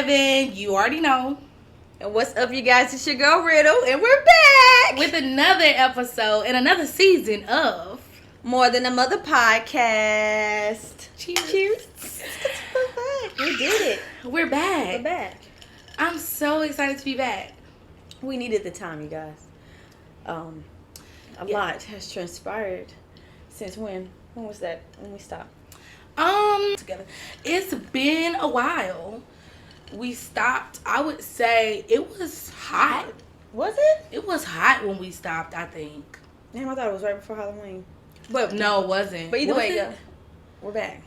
7. You already know. And what's up, you guys? It's your girl Riddle, and we're back with another episode and another season of More Than a Mother podcast. Cheers. We're back. We did it. We're back. We're back. I'm so excited to be back. We needed the time, you guys. A lot has transpired since when? When was that? When we stopped? Together. It's been a while. We stopped. I would say it was hot. Was it? It was hot when we stopped, I think. Damn, I thought it was right before Halloween. But no, it wasn't. But either way, yeah, we're back.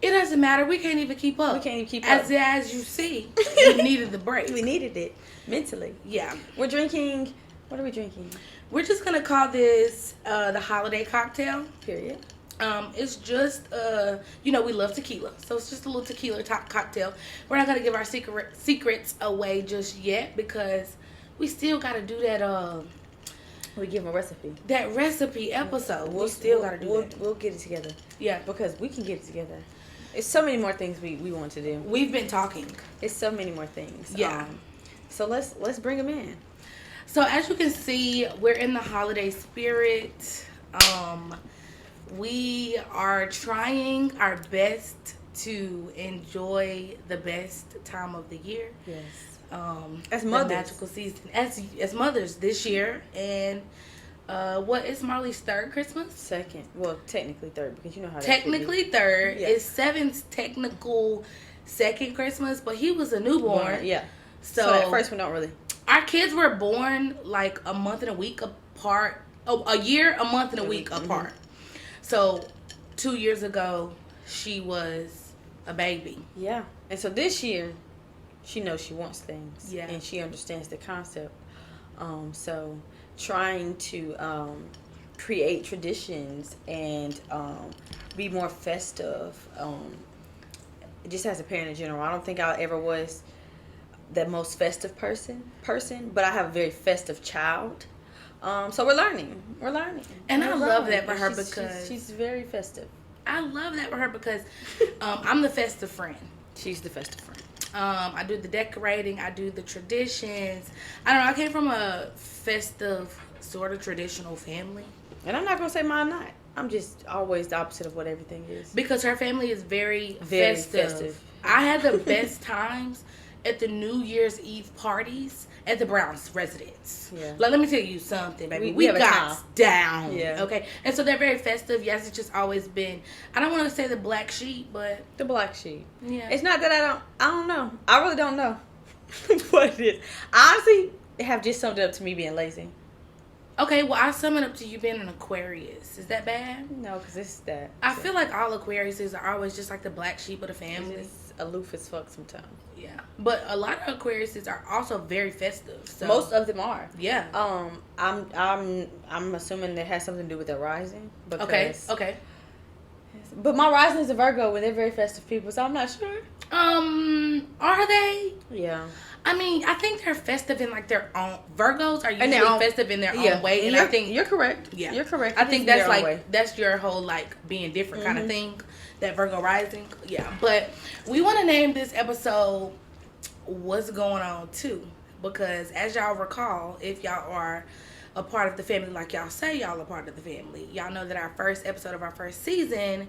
It doesn't matter. We can't even keep up. We can't even keep up. As you see, we needed the break. We needed it mentally. Yeah. We're drinking. What are we drinking? We're just gonna call this the holiday cocktail. Period. It's just we love tequila, so it's just a little tequila top cocktail. We're not gonna give our secrets away just yet because we still gotta do that. We give them a recipe. That recipe episode. We still gotta do that. We'll get it together. Yeah, because we can get it together. It's so many more things we want to do. We've been talking. It's so many more things. Yeah. So let's bring them in. So as you can see, we're in the holiday spirit. We are trying our best to enjoy the best time of the year. Yes. As mothers. The magical season. As mothers this year. And what is Marley's third Christmas? Second. Well, technically third, because you know how technically third. Yeah. It's Seven's technical second Christmas, but he was a newborn. Yeah. So that first one don't really. Our kids were born like a month and a week apart. Oh, a year, a month and a week apart. So 2 years ago, she was a baby. Yeah. And so this year, she knows she wants things. Yeah. And she understands the concept. So trying to create traditions and be more festive. Just as a parent in general, I don't think I ever was the most festive person, but I have a very festive child. So we're learning. And I love that for her because she's very festive. I love that for her because I'm the festive friend. She's the festive friend. I do the decorating. I do the traditions. I don't know. I came from a festive, sort of traditional family. And I'm not going to say mine not. I'm just always the opposite of what everything is. Because her family is very festive. I had the best times at the New Year's Eve parties at the Browns residence. Yeah. Like, let me tell you something, baby. We got down. Yeah. Okay. And so they're very festive. Yes, it's just always been, I don't want to say the black sheep, but. The black sheep. Yeah. It's not that I don't know. I really don't know what it is. I honestly have just summed it up to me being lazy. Okay, well, I sum it up to you being an Aquarius. Is that bad? No, because it's that. I feel like all Aquariuses are always just like the black sheep of the family. It's aloof as fuck sometimes. Yeah. But a lot of Aquariuses are also very festive. So. Most of them are. Yeah. I'm assuming that has something to do with their rising. Because, okay. But my rising is a Virgo, and they're very festive people, so I'm not sure. Are they? Yeah. I mean, I think they're festive in like their own. Virgos are usually festive in their own way, and I think you're correct. Yeah, you're correct. I think that's like that's your whole like being different kind of thing. That Virgo rising, yeah. But we want to name this episode "What's Going On Too," because as y'all recall, if y'all are a part of the family, like y'all say y'all are part of the family, y'all know that our first episode of our first season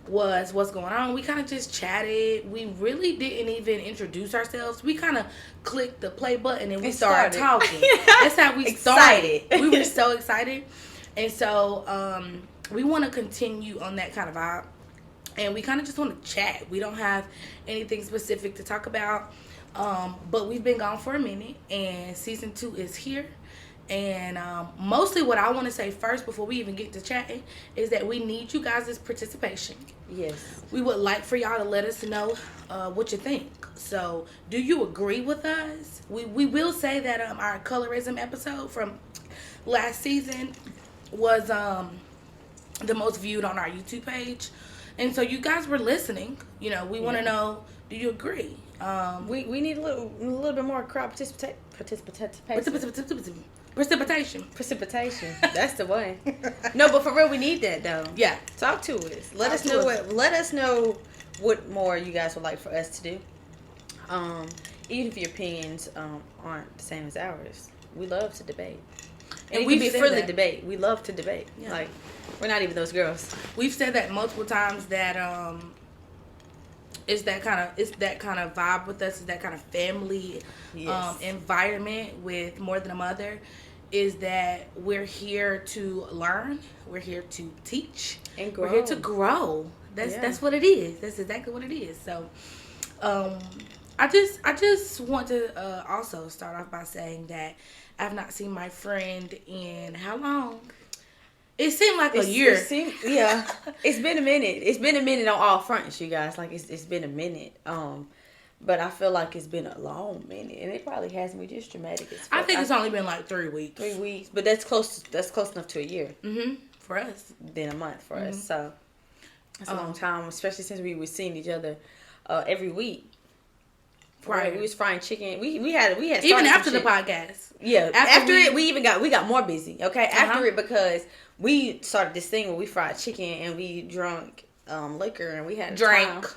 was What's Going On. We kind of just chatted. We really didn't even introduce ourselves. We kind of clicked the play button and we started talking. That's how we started. We were so excited. And so we want to continue on that kind of vibe. And we kind of just want to chat. We don't have anything specific to talk about. But we've been gone for a minute. And season 2 is here. And mostly what I want to say first before we even get to chatting is that we need you guys' participation. Yes. We would like for y'all to let us know what you think. So do you agree with us? We will say that our colorism episode from last season was the most viewed on our YouTube page. And so you guys were listening. You know, we want to know, do you agree? We need a little bit more crowd Precipitation. That's the way. No, but for real, we need that though. Yeah. Talk to us. Let us know what more you guys would like for us to do. even if your opinions aren't the same as ours, we love to debate. And it we've can be a said friendly that. debate. We love to debate. Yeah. Like, we're not even those girls. We've said that multiple times that it's that kind of vibe with us, it's that kind of family Yes. environment with More Than a Mother, is that we're here to learn, we're here to teach, And grow. we're here to grow. That's what it is. That's exactly what it is. So I just want to also start off by saying that I've not seen my friend in how long? It seemed like a year. Yeah, it's been a minute. It's been a minute on all fronts, you guys. Like it's been a minute. But I feel like it's been a long minute, and it probably hasn't been just dramatic as fuck. I think it's only been like 3 weeks. 3 weeks, but that's close. That's close enough to a year. For us. Than a month for us. So that's a long time, especially since we were seeing each other every week. Right. We was frying chicken. We had even after the podcast. Yeah. After it, we got more busy. Okay. After it, because we started this thing where we fried chicken and we drank liquor and we had drank. Time.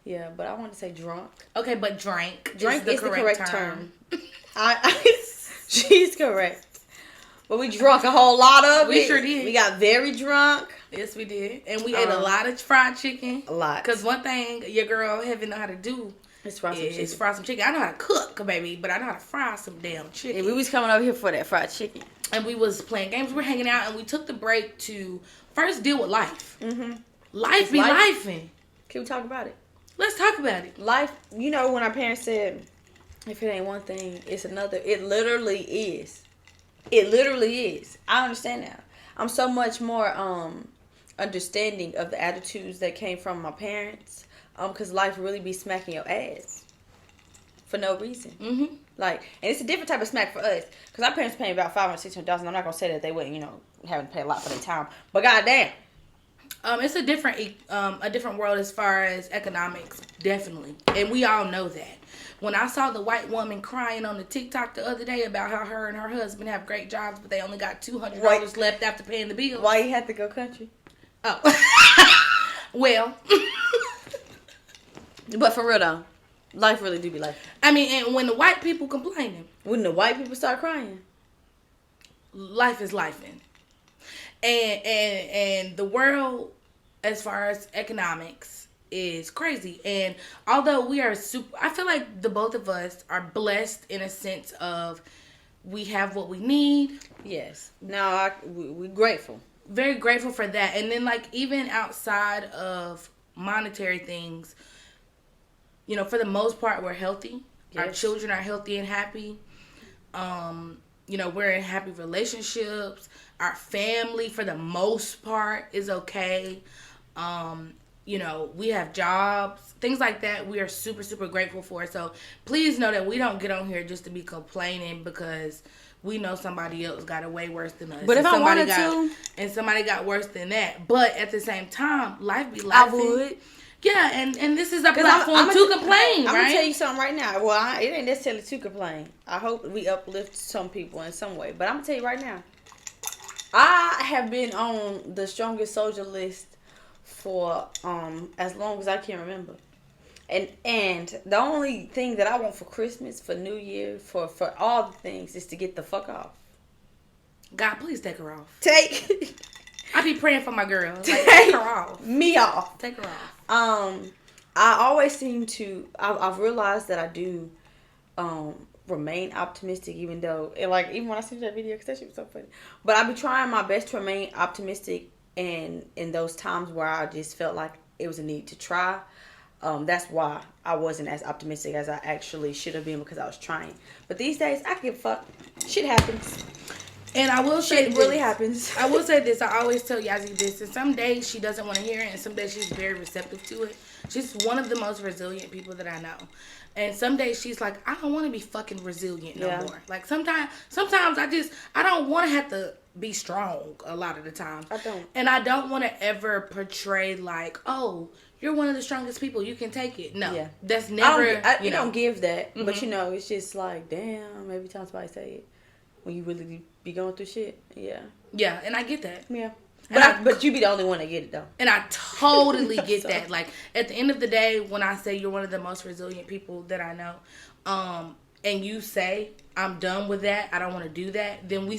Yeah, but I want to say drunk. Okay, but drank. Drink is the correct term. She's correct. But we drunk a whole lot of it. We sure did. We got very drunk. Yes, we did. And we ate a lot of fried chicken. A lot. Because one thing your girl Heaven know how to do is fry some chicken. I know how to cook, baby, but I know how to fry some damn chicken. And we was coming over here for that fried chicken. And we was playing games. We were hanging out, and we took the break to first deal with life. Life be lifing. Can we talk about it? Let's talk about it. Life, you know, when our parents said, if it ain't one thing, it's another. It literally is. It literally is. I understand now. I'm so much more understanding of the attitudes that came from my parents. Because life really be smacking your ass for no reason. Like, and it's a different type of smack for us. Because our parents paying about $500,000, $600,000. I'm not gonna say that they wouldn't, you know, having to pay a lot for their time. But goddamn. It's a different world as far as economics, definitely, and we all know that. When I saw the white woman crying on the TikTok the other day about how her and her husband have great jobs, but they only got $200 left after paying the bill. Why you had to go country? Oh, well, but for real though, life really do be like that. I mean, and when the white people complaining, when the white people start crying, life is lifing. And the world, as far as economics, is crazy. And although we are I feel like the both of us are blessed in a sense of we have what we need. Yes. Now we're grateful. Very grateful for that. And then, like, even outside of monetary things, you know, for the most part, we're healthy. Yes. Our children are healthy and happy. You know, we're in happy relationships. Our family, for the most part, is okay. You know, we have jobs, things like that. We are super, super grateful for. So please know that we don't get on here just to be complaining because we know somebody else got it way worse than us. But if I wanted to, and somebody got worse than that. But at the same time, life be life. I would. Yeah, and this is a platform to complain, right? I'm going to tell you something right now. Well, it ain't necessarily to complain. I hope we uplift some people in some way. But I'm going to tell you right now. I have been on the strongest soldier list for as long as I can remember. And the only thing that I want for Christmas, for New Year, for all the things is to get the fuck off. God, please take her off. I be praying for my girl. Like, take her off. Me off. Take her off. I always seem to. I've realized that I do remain optimistic, even though, and like, even when I see that video, because that shit was so funny. But I be trying my best to remain optimistic, and in those times where I just felt like it was a need to try. That's why I wasn't as optimistic as I actually should have been, because I was trying. But these days, I give a fuck. Shit happens. And I will say it really happens. I will say this. I always tell Yazzie this. And some days she doesn't want to hear it, and some days she's very receptive to it. She's one of the most resilient people that I know. And some days she's like, I don't want to be fucking resilient no more. Like, sometimes I don't want to have to be strong a lot of the time. I don't. And I don't want to ever portray like, oh, you're one of the strongest people. You can take it. No. That's never, you don't give that. Mm-hmm. But, you know, it's just like, damn, every time somebody say it. When you really be going through shit. Yeah. Yeah, and I get that. Yeah. But you be the only one that get it though. And I totally get that. Like at the end of the day, when I say you're one of the most resilient people that I know, and you say I'm done with that, I don't want to do that, then I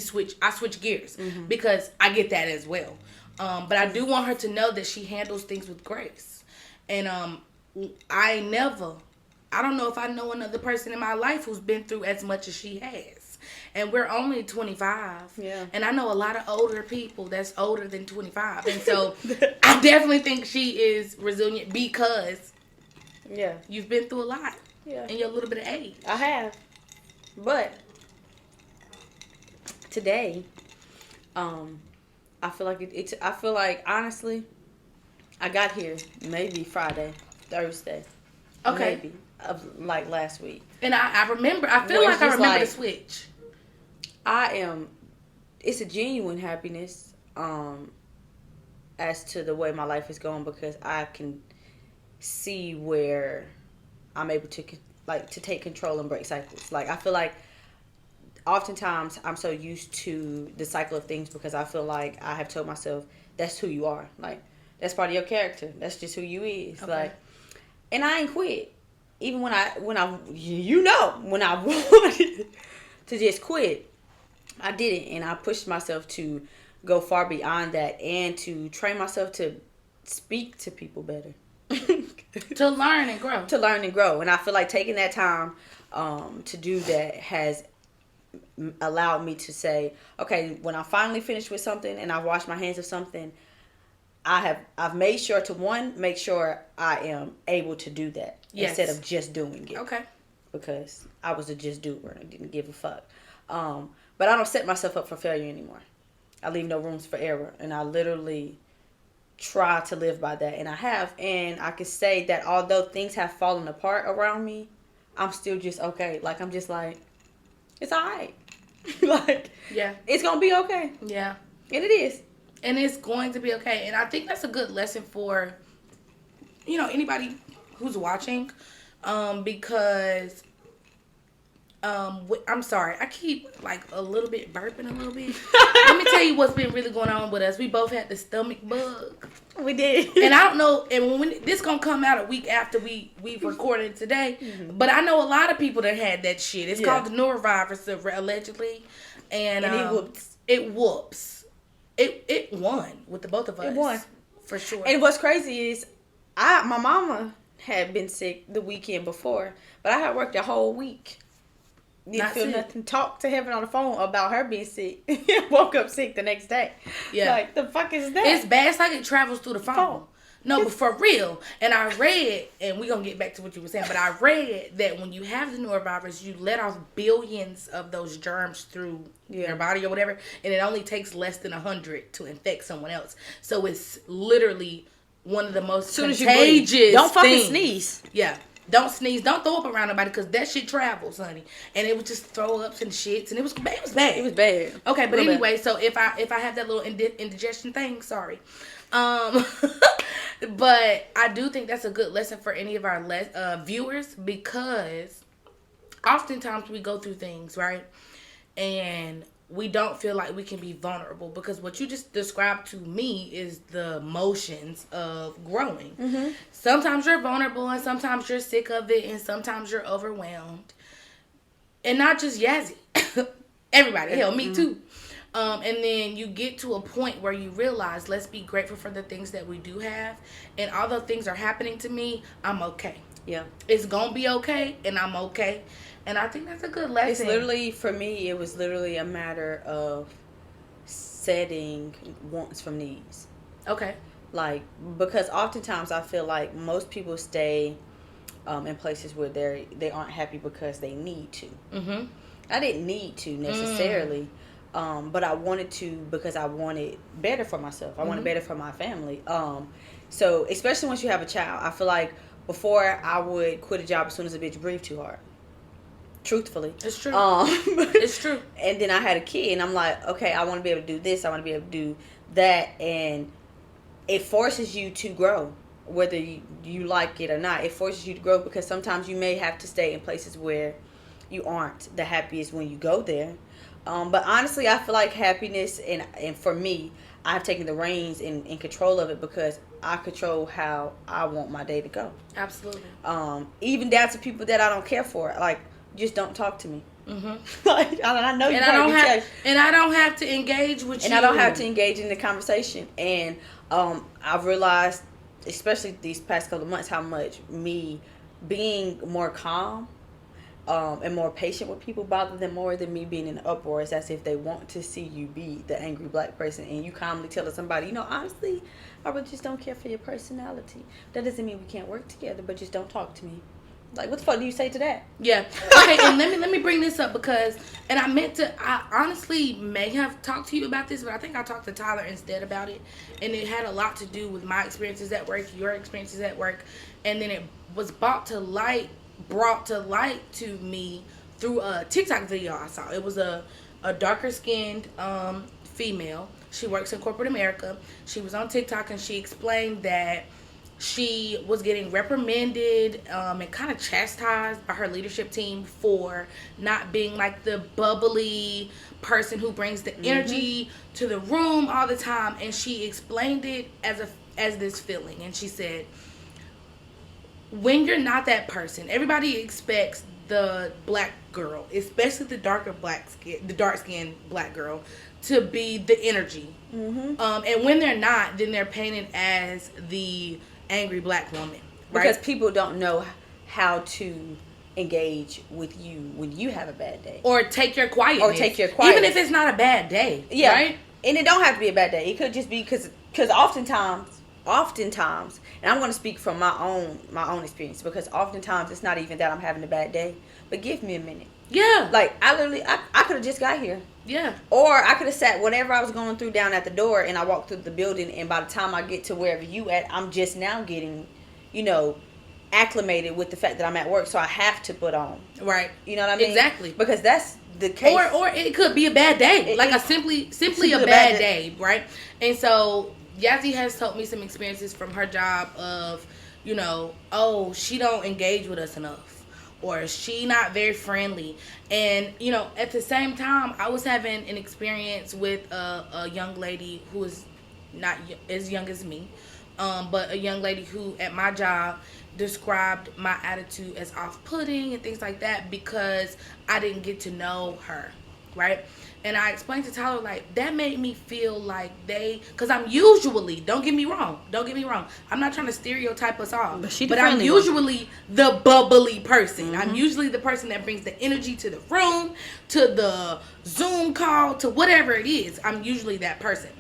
switch gears because I get that as well. But I do want her to know that she handles things with grace. And I don't know if I know another person in my life who's been through as much as she has. And we're only 25. Yeah. And I know a lot of older people that's older than 25. And so I definitely think she is resilient because you've been through a lot in your little bit of age. I have. But today, I feel like honestly, I got here maybe Friday, Thursday. Okay. Maybe. Of like last week. And I remember the switch. It's a genuine happiness as to the way my life is going because I can see where I'm able to take control and break cycles. Like I feel like oftentimes I'm so used to the cycle of things because I feel like I have told myself that's who you are. Like that's part of your character. That's just who you is. Okay. Like, and I ain't quit. Even when I wanted to just quit, I didn't, and I pushed myself to go far beyond that and to train myself to speak to people better. To learn and grow. And I feel like taking that time to do that has allowed me to say, okay, when I finally finish with something and I've washed my hands of something, I've made sure to make sure I am able to do that instead of just doing it. Okay. Because I was a just doer and didn't give a fuck. But I don't set myself up for failure anymore. I leave no rooms for error, and I literally try to live by that, and I have. And I can say that although things have fallen apart around me, I'm still just okay. Like I'm just like, it's alright. Like it's gonna be okay. Yeah, and it is. And it's going to be okay. And I think that's a good lesson for, anybody who's watching. Because, I'm sorry. I keep, a little bit burping a little bit. Let me tell you what's been really going on with us. We both had the stomach bug. We did. And I don't know. And when this going to come out a week after we recorded today. Mm-hmm. But I know a lot of people that had that shit. It's called the norovirus, allegedly. And it whoops. It won with the both of us. It won. For sure. And what's crazy is my mama had been sick the weekend before, but I had worked a whole week. Didn't feel nothing. Talked to Heaven on the phone about her being sick. Woke up sick the next day. Yeah. Like, the fuck is that? It's bad. It's like it travels through the phone. No, but for real. And I read, and we're going to get back to what you were saying, but I read that when you have the norovirus, you let off billions of those germs through your body or whatever, and it only takes less than 100 to infect someone else. So it's literally one of the most contagious Don't fucking sneeze. Yeah. Don't sneeze. Don't throw up around nobody because that shit travels, honey. And it was just throw ups and shits, and it was bad. It was bad. Okay, but anyway, so if I have that little indigestion thing, sorry. But I do think that's a good lesson for any of our viewers, because oftentimes we go through things, right? And we don't feel like we can be vulnerable, because what you just described to me is the motions of growing. Mm-hmm. Sometimes you're vulnerable, and sometimes you're sick of it, and sometimes you're overwhelmed. And not just Yazzie. Everybody. Hell, me too. And then you get to a point where you realize, let's be grateful for the things that we do have. And although things are happening to me, I'm okay. Yeah. It's going to be okay, and I'm okay. And I think that's a good lesson. It's literally, for me, it was literally a matter of setting wants from needs. Okay. Like, because oftentimes I feel like most people stay in places where they aren't happy because they need to. Mm-hmm. I didn't need to necessarily. But I wanted to because I wanted better for myself. I wanted better for my family. So especially once you have a child, I feel like before I would quit a job as soon as a bitch breathed too hard. Truthfully. It's true. It's true. And then I had a kid, and I'm like, okay, I want to be able to do this. I want to be able to do that. And it forces you to grow, whether you like it or not. It forces you to grow, because sometimes you may have to stay in places where you aren't the happiest when you go there. But honestly, I feel like happiness, and for me, I've taken the reins in control of it because I control how I want my day to go. Absolutely. Even down to people that I don't care for, like, just don't talk to me. Mm-hmm. Like, I know you and I don't have to engage with you. And I don't have to engage in the conversation. And I've realized, especially these past couple of months, how much me being more calm and more patient with people bother them more than me being in an uproar. It's as if they want to see you be the angry black person, and you calmly telling somebody, honestly, I really just don't care for your personality. That doesn't mean we can't work together, but just don't talk to me. Like, what the fuck do you say to that? Yeah. Okay, and let me bring this up because, and I honestly may have talked to you about this, but I think I talked to Tyler instead about it, and it had a lot to do with my experiences at work, your experiences at work, and then it was brought to light to me through a TikTok video I saw. It was a darker skinned female. She works in corporate America. She was on TikTok and she explained that she was getting reprimanded and kind of chastised by her leadership team for not being like the bubbly person who brings the energy to the room all the time. And she explained it as this feeling. And she said, when you're not that person, everybody expects the black girl, especially the dark skinned black girl, to be the energy. And when they're not, then they're painted as the angry black woman, right? Because people don't know how to engage with you when you have a bad day, or take your quietness, even if it's not a bad day. Yeah, right? And it don't have to be a bad day. It could just be because oftentimes, and I'm going to speak from my own experience, because oftentimes it's not even that I'm having a bad day, but give me a minute. Yeah, like I could have just got here. Yeah. Or I could have sat whatever I was going through down at the door, and I walked through the building, and by the time I get to wherever you at, I'm just now getting, acclimated with the fact that I'm at work, so I have to put on. Right. You know what I mean? Exactly. Because that's the case. Or it could be a bad day. Simply a bad day, right? And so Yazzie has told me some experiences from her job of, she don't engage with us enough, or she not very friendly. And at the same time, I was having an experience with a young lady who is not as young as me, but a young lady who at my job described my attitude as off-putting and things like that because I didn't get to know her, right? And I explained to Tyler, like, that made me feel like because I'm usually, don't get me wrong, I'm not trying to stereotype us all, but I'm usually the bubbly person. I'm usually the person that brings the energy to the room, to the Zoom call, to whatever it is. I'm usually that person.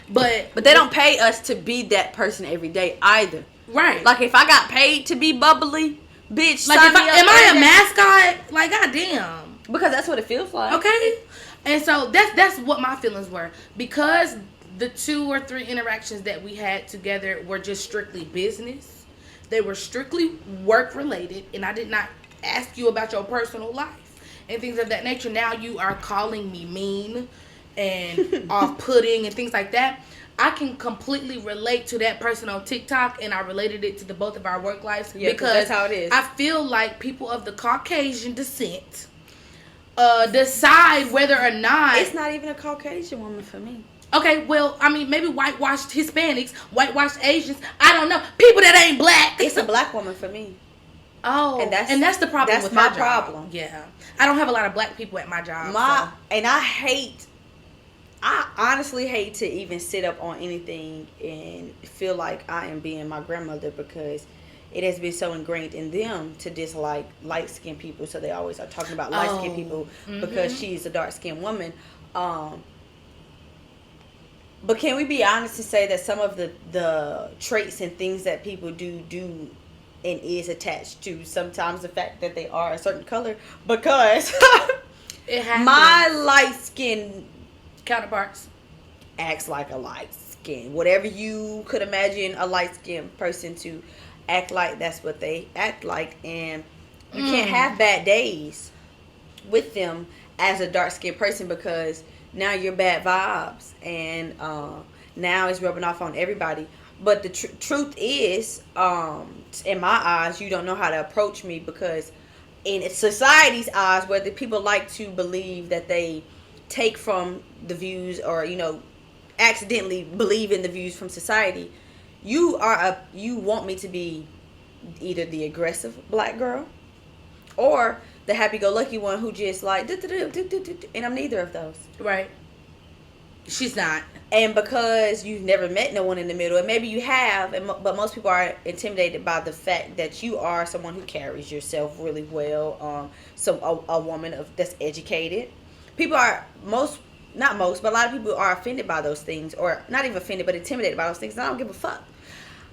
But they don't pay us to be that person every day either. Right. Like, if I got paid to be bubbly, bitch, like, am I a mascot? Like, goddamn. Because that's what it feels like. Okay. And so that's what my feelings were. Because the 2 or 3 interactions that we had together were just strictly business. They were strictly work related, and I did not ask you about your personal life and things of that nature. Now you are calling me mean and off-putting and things like that. I can completely relate to that person on TikTok, and I related it to the both of our work lives, because that's how it is. I feel like people of the Caucasian descent decide whether or not... It's not even a Caucasian woman for me. Okay, well, I mean, maybe whitewashed Hispanics, whitewashed Asians, I don't know. People that ain't black. It's a black woman for me. Oh, and that's the problem with my my problem. Job. Yeah. I don't have a lot of black people at my job. And I honestly hate to even sit up on anything and feel like I am being my grandmother, because it has been so ingrained in them to dislike light-skinned people. So they always are talking about light-skinned people because she's a dark-skinned woman. But can we be honest and say that some of the traits and things that people do and is attached to sometimes the fact that they are a certain color? Because my light-skinned counterparts acts like a light skin. Whatever you could imagine a light skinned person to act like, that's what they act like. And you can't have bad days with them as a dark skinned person, because now you're bad vibes, and now it's rubbing off on everybody. But the truth is, in my eyes, you don't know how to approach me, because in society's eyes, whether people like to believe that they take from the views or, accidentally believe in the views from society, you want me to be either the aggressive black girl or the happy-go-lucky one who just like and I'm neither of those. Right. She's not. And because you've never met no one in the middle, and maybe you have, but most people are intimidated by the fact that you are someone who carries yourself really well, a woman that's educated. People are not most, but a lot of people are offended by those things, or not even offended, but intimidated by those things. And I don't give a fuck.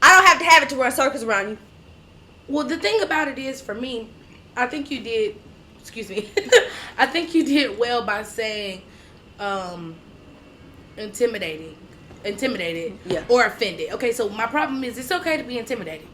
I don't have to have it to run circles around you. Well, the thing about it is, for me, I think you did. Excuse me. I think you did well by saying, intimidated, or offended. Okay, so my problem is it's okay to be intimidated.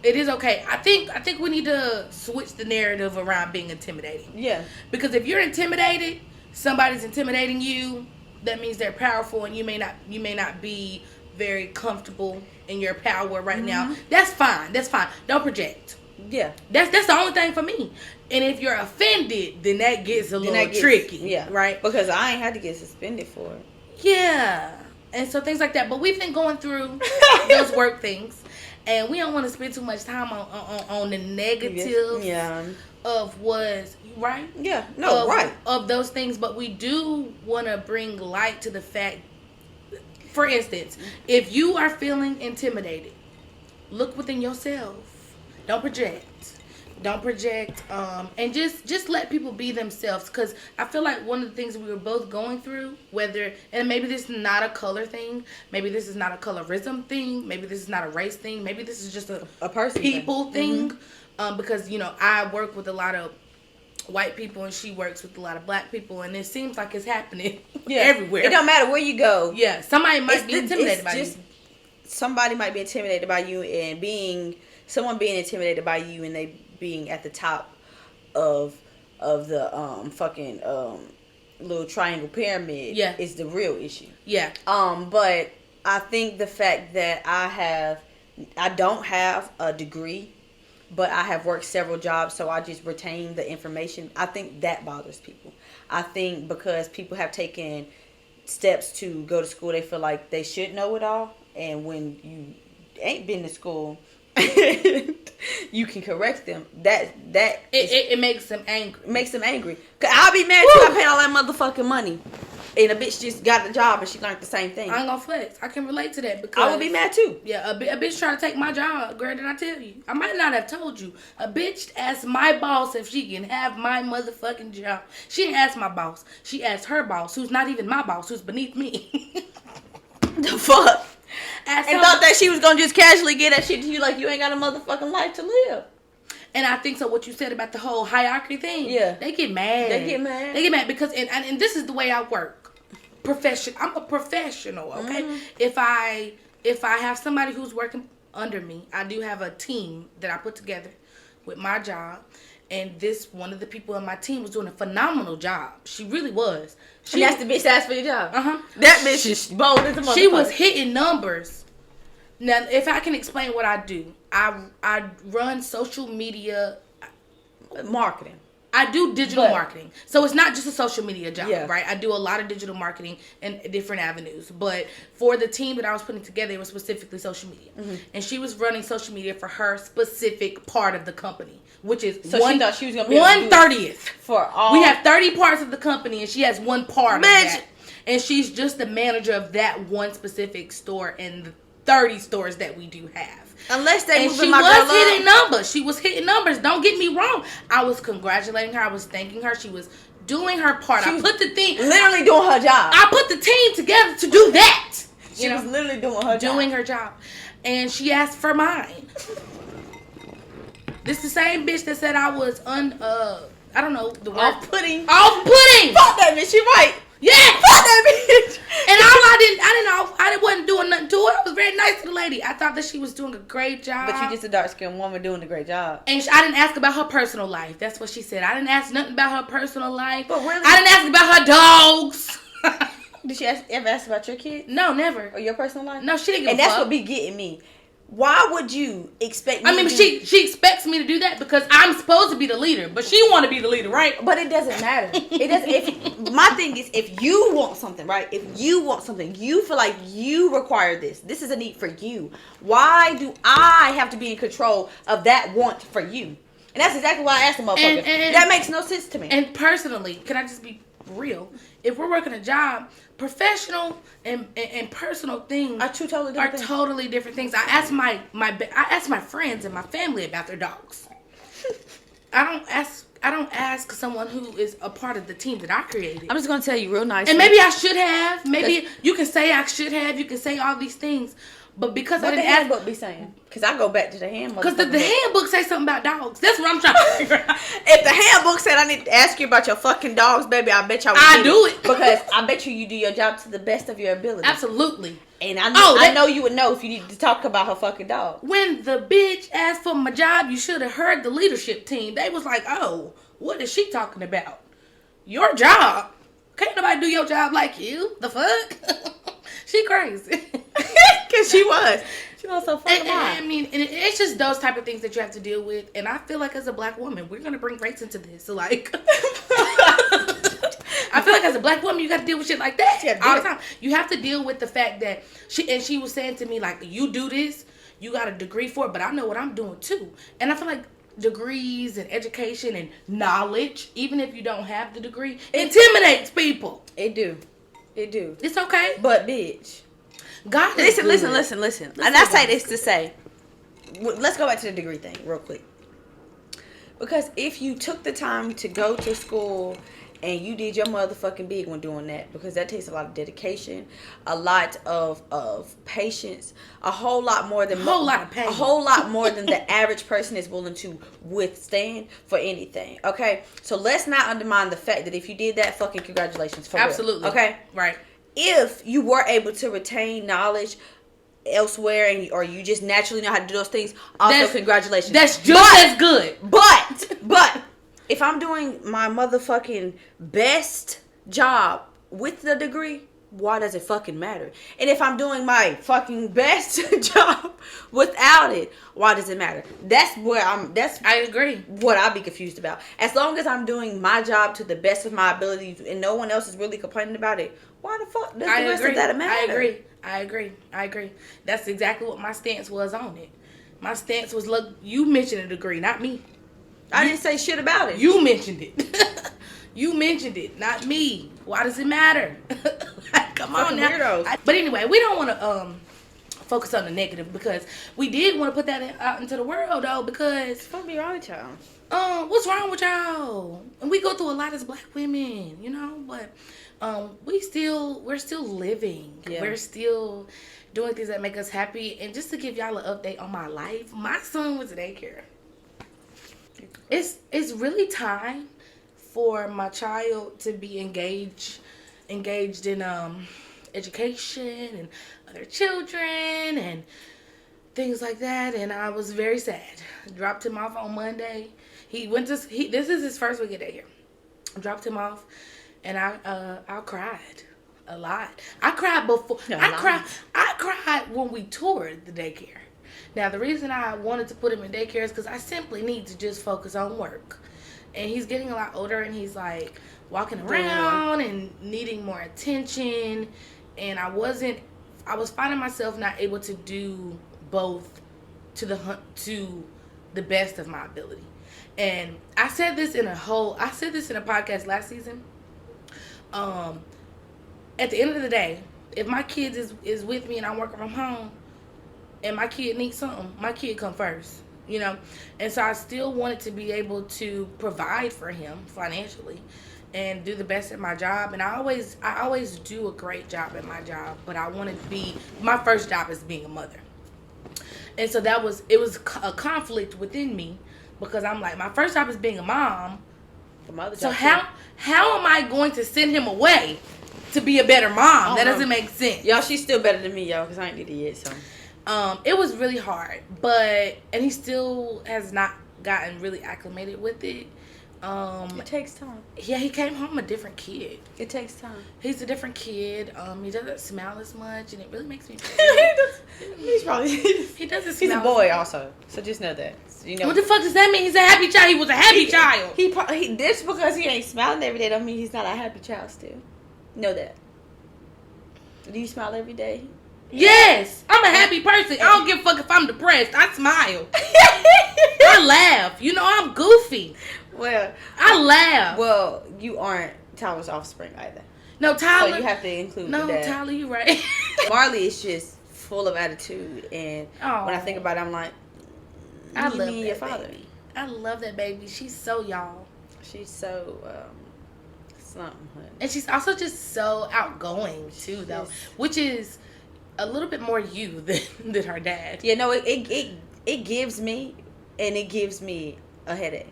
It is okay. I think we need to switch the narrative around being intimidating. Yeah. Because if you're intimidated, somebody's intimidating you, that means they're powerful, and you may not be very comfortable in your power right now. That's fine. Don't project. Yeah. That's the only thing for me. And if you're offended, then that gets a little tricky. Yeah. Right? Because I ain't had to get suspended for it. Yeah. And so things like that. But we've been going through those work things, and we don't want to spend too much time on the negatives of what's right. Yeah. No, right. Of those things. But we do want to bring light to the fact, for instance, if you are feeling intimidated, look within yourself. Don't project. And just let people be themselves. Because I feel like one of the things we were both going through, and maybe this is not a color thing, maybe this is not a colorism thing, maybe this is not a race thing, maybe this is just a person people thing. Because, I work with a lot of white people and she works with a lot of black people, and it seems like it's happening everywhere. It don't matter where you go. Yeah, somebody might be intimidated by you. Somebody might be intimidated by you, and someone being intimidated by you and they being at the top of the fucking little triangle pyramid is the real issue. Yeah. But I think the fact that I don't have a degree, but I have worked several jobs, so I just retain the information. I think that bothers people. I think because people have taken steps to go to school, they feel like they should know it all, and when you ain't been to school, you can correct them. It makes them angry. Cause I'll be mad too. I paid all that motherfucking money, and a bitch just got the job and she learned the same thing. I ain't gonna flex. I can relate to that because I would be mad too. Yeah, a bitch trying to take my job. Girl, did I tell you? I might not have told you. A bitch asked my boss if she can have my motherfucking job. She didn't ask my boss. She asked her boss, who's not even my boss, who's beneath me. The fuck. And thought that she was gonna just casually get that shit to you like you ain't got a motherfucking life to live. And I think so. What you said about the whole hierarchy thing, they get mad. They get mad because and this is the way I work. I'm a professional. Okay, if I have somebody who's working under me, I do have a team that I put together with my job. And one of the people on my team was doing a phenomenal job. She really was. And that's the bitch that asked for your job. That bitch is bold as a motherfucker. She was hitting numbers. Now, if I can explain what I do, I run social media marketing. I do digital marketing. So it's not just a social media job, right? I do a lot of digital marketing in different avenues. But for the team that I was putting together, it was specifically social media. And she was running social media for her specific part of the company, which is she thought she was gonna be 1/30th. For all. We have 30 parts of the company, and she has one part of that. And she's just the manager of that one specific store in the 30 stores that we do have. Unless they moving my girl up. Hitting numbers. She was hitting numbers. Don't get me wrong. I was congratulating her. I was thanking her. She was doing her part. I put the thing. Literally doing her job. I put the team together to do that. She was literally doing her job. Doing her job. And she asked for mine. This the same bitch that said I was I don't know the word. Off-putting. Off-putting. Fuck that bitch. She right. Yeah. Fuck that bitch. And I wasn't doing nothing to her. I was very nice to the lady. I thought that she was doing a great job. But you just a dark-skinned woman doing a great job. And I didn't ask about her personal life. That's what she said. I didn't ask nothing about her personal life. But really? I didn't ask about her dogs. Did she ever ask about your kids? No, never. Or your personal life? No, she didn't give a fuck. And that's what be getting me. Why would you expect me I mean, she expects me to do that because I'm supposed to be the leader, but she want to be the leader, right? But it doesn't matter. It doesn't. If my thing is, if you want something, right? If you want something, you feel like you require this. This is a need for you. Why do I have to be in control of that want for you? And that's exactly why I asked the motherfucker. That makes no sense to me. And personally, can I just be real? If we're working a job, professional and personal things are totally different things. I ask my friends and my family about their dogs. I don't ask someone who is a part of the team that I created. I'm just gonna tell you real nice. And maybe I should have. Maybe you can say I should have. You can say all these things. But because what I didn't the handbook be saying? Because I go back to the handbook. Because the handbook say something about dogs. That's what I'm trying to figure out. If the handbook said I need to ask you about your fucking dogs, baby, I bet y'all would I do it. Because I bet you do your job to the best of your ability. Absolutely. And I know you would know if you needed to talk about her fucking dog. When the bitch asked for my job, you should have heard the leadership team. They was like, oh, what is she talking about? Your job? Can't nobody do your job like you. The fuck? She crazy. Because she was so fucking I mean, and it's just those type of things that you have to deal with. And I feel like as a black woman, we're going to bring race into this. So, like, I feel like as a black woman, you got to deal with shit like that all the time. You have to deal with the fact that she was saying to me, like, you do this, you got a degree for it, but I know what I'm doing too. And I feel like degrees and education and knowledge, even if you don't have the degree, intimidates people. It do. It's okay. But, bitch. God listen. And I say this to say, let's go back to the degree thing real quick. Because if you took the time to go to school and you did your motherfucking big when doing that, because that takes a lot of dedication, a lot of patience, a whole lot more than pain, a whole lot more than the average person is willing to withstand for anything. Okay, so let's not undermine the fact that if you did that, fucking congratulations. For absolutely. Real. Okay, right. If you were able to retain knowledge elsewhere or you just naturally know how to do those things, also congratulations. That's just as good. But if I'm doing my motherfucking best job with the degree, why does it fucking matter? And if I'm doing my fucking best job without it, why does it matter? I agree. What I'd be confused about. As long as I'm doing my job to the best of my abilities and no one else is really complaining about it, why the fuck does the rest of that matter? I agree. That's exactly what my stance was on it. My stance was, look, you mentioned a degree, not me. I didn't say shit about it. You mentioned it. You mentioned it, not me. Why does it matter? Come on now. Weirdos. But anyway, we don't want to focus on the negative because we did want to put that out into the world though because what's wrong with y'all? What's wrong with y'all? And we go through a lot as black women, you know, but we're still living. Yeah. We're still doing things that make us happy. And just to give y'all an update on my life, my son was at daycare. It's really time for my child to be engaged in education and other children and things like that, and I was very sad. Dropped him off on Monday. This is his first week at daycare. Dropped him off, and I cried a lot. I cried before. I cried when we toured the daycare. Now the reason I wanted to put him in daycare is because I simply need to just focus on work. And he's getting a lot older, and he's like walking around and needing more attention. And I was finding myself not able to do both to the best of my ability. And I said this in a podcast last season. At the end of the day, if my kid is with me and I'm working from home, and my kid needs something, my kid come first. You know, and so I still wanted to be able to provide for him financially and do the best at my job. And I always do a great job at my job, but I wanted to be, my first job is being a mother. And so it was a conflict within me because I'm like, my first job is being a mom. So how am I going to send him away to be a better mom? That doesn't make sense. Y'all, she's still better than me, y'all, because I ain't did it yet, so. It was really hard, and he still has not gotten really acclimated with it. It takes time. Yeah, he came home a different kid. It takes time. He's a different kid. He doesn't smile as much, and it really makes me. He's probably. He doesn't. He's a boy, also. So just know that. You know. What the fuck does that mean? He's a happy child. He was a happy child. He just because he ain't smiling every day don't mean he's not a happy child still. Know that. Do you smile every day? Yes, I'm a happy person. I don't give a fuck if I'm depressed. I smile. I laugh. You know, I'm goofy. Well, I laugh. Well, you aren't Tyler's offspring either. No, Tyler. So you have to include No, that. Tyler, you right. Marley is just full of attitude, and when I think about it, I'm like, I love your father. Baby. I love that baby. She's so y'all. She's so something, honey. And she's also just so outgoing too, though, which is a little bit more you than her dad. Yeah, no, it gives me, and it gives me a headache.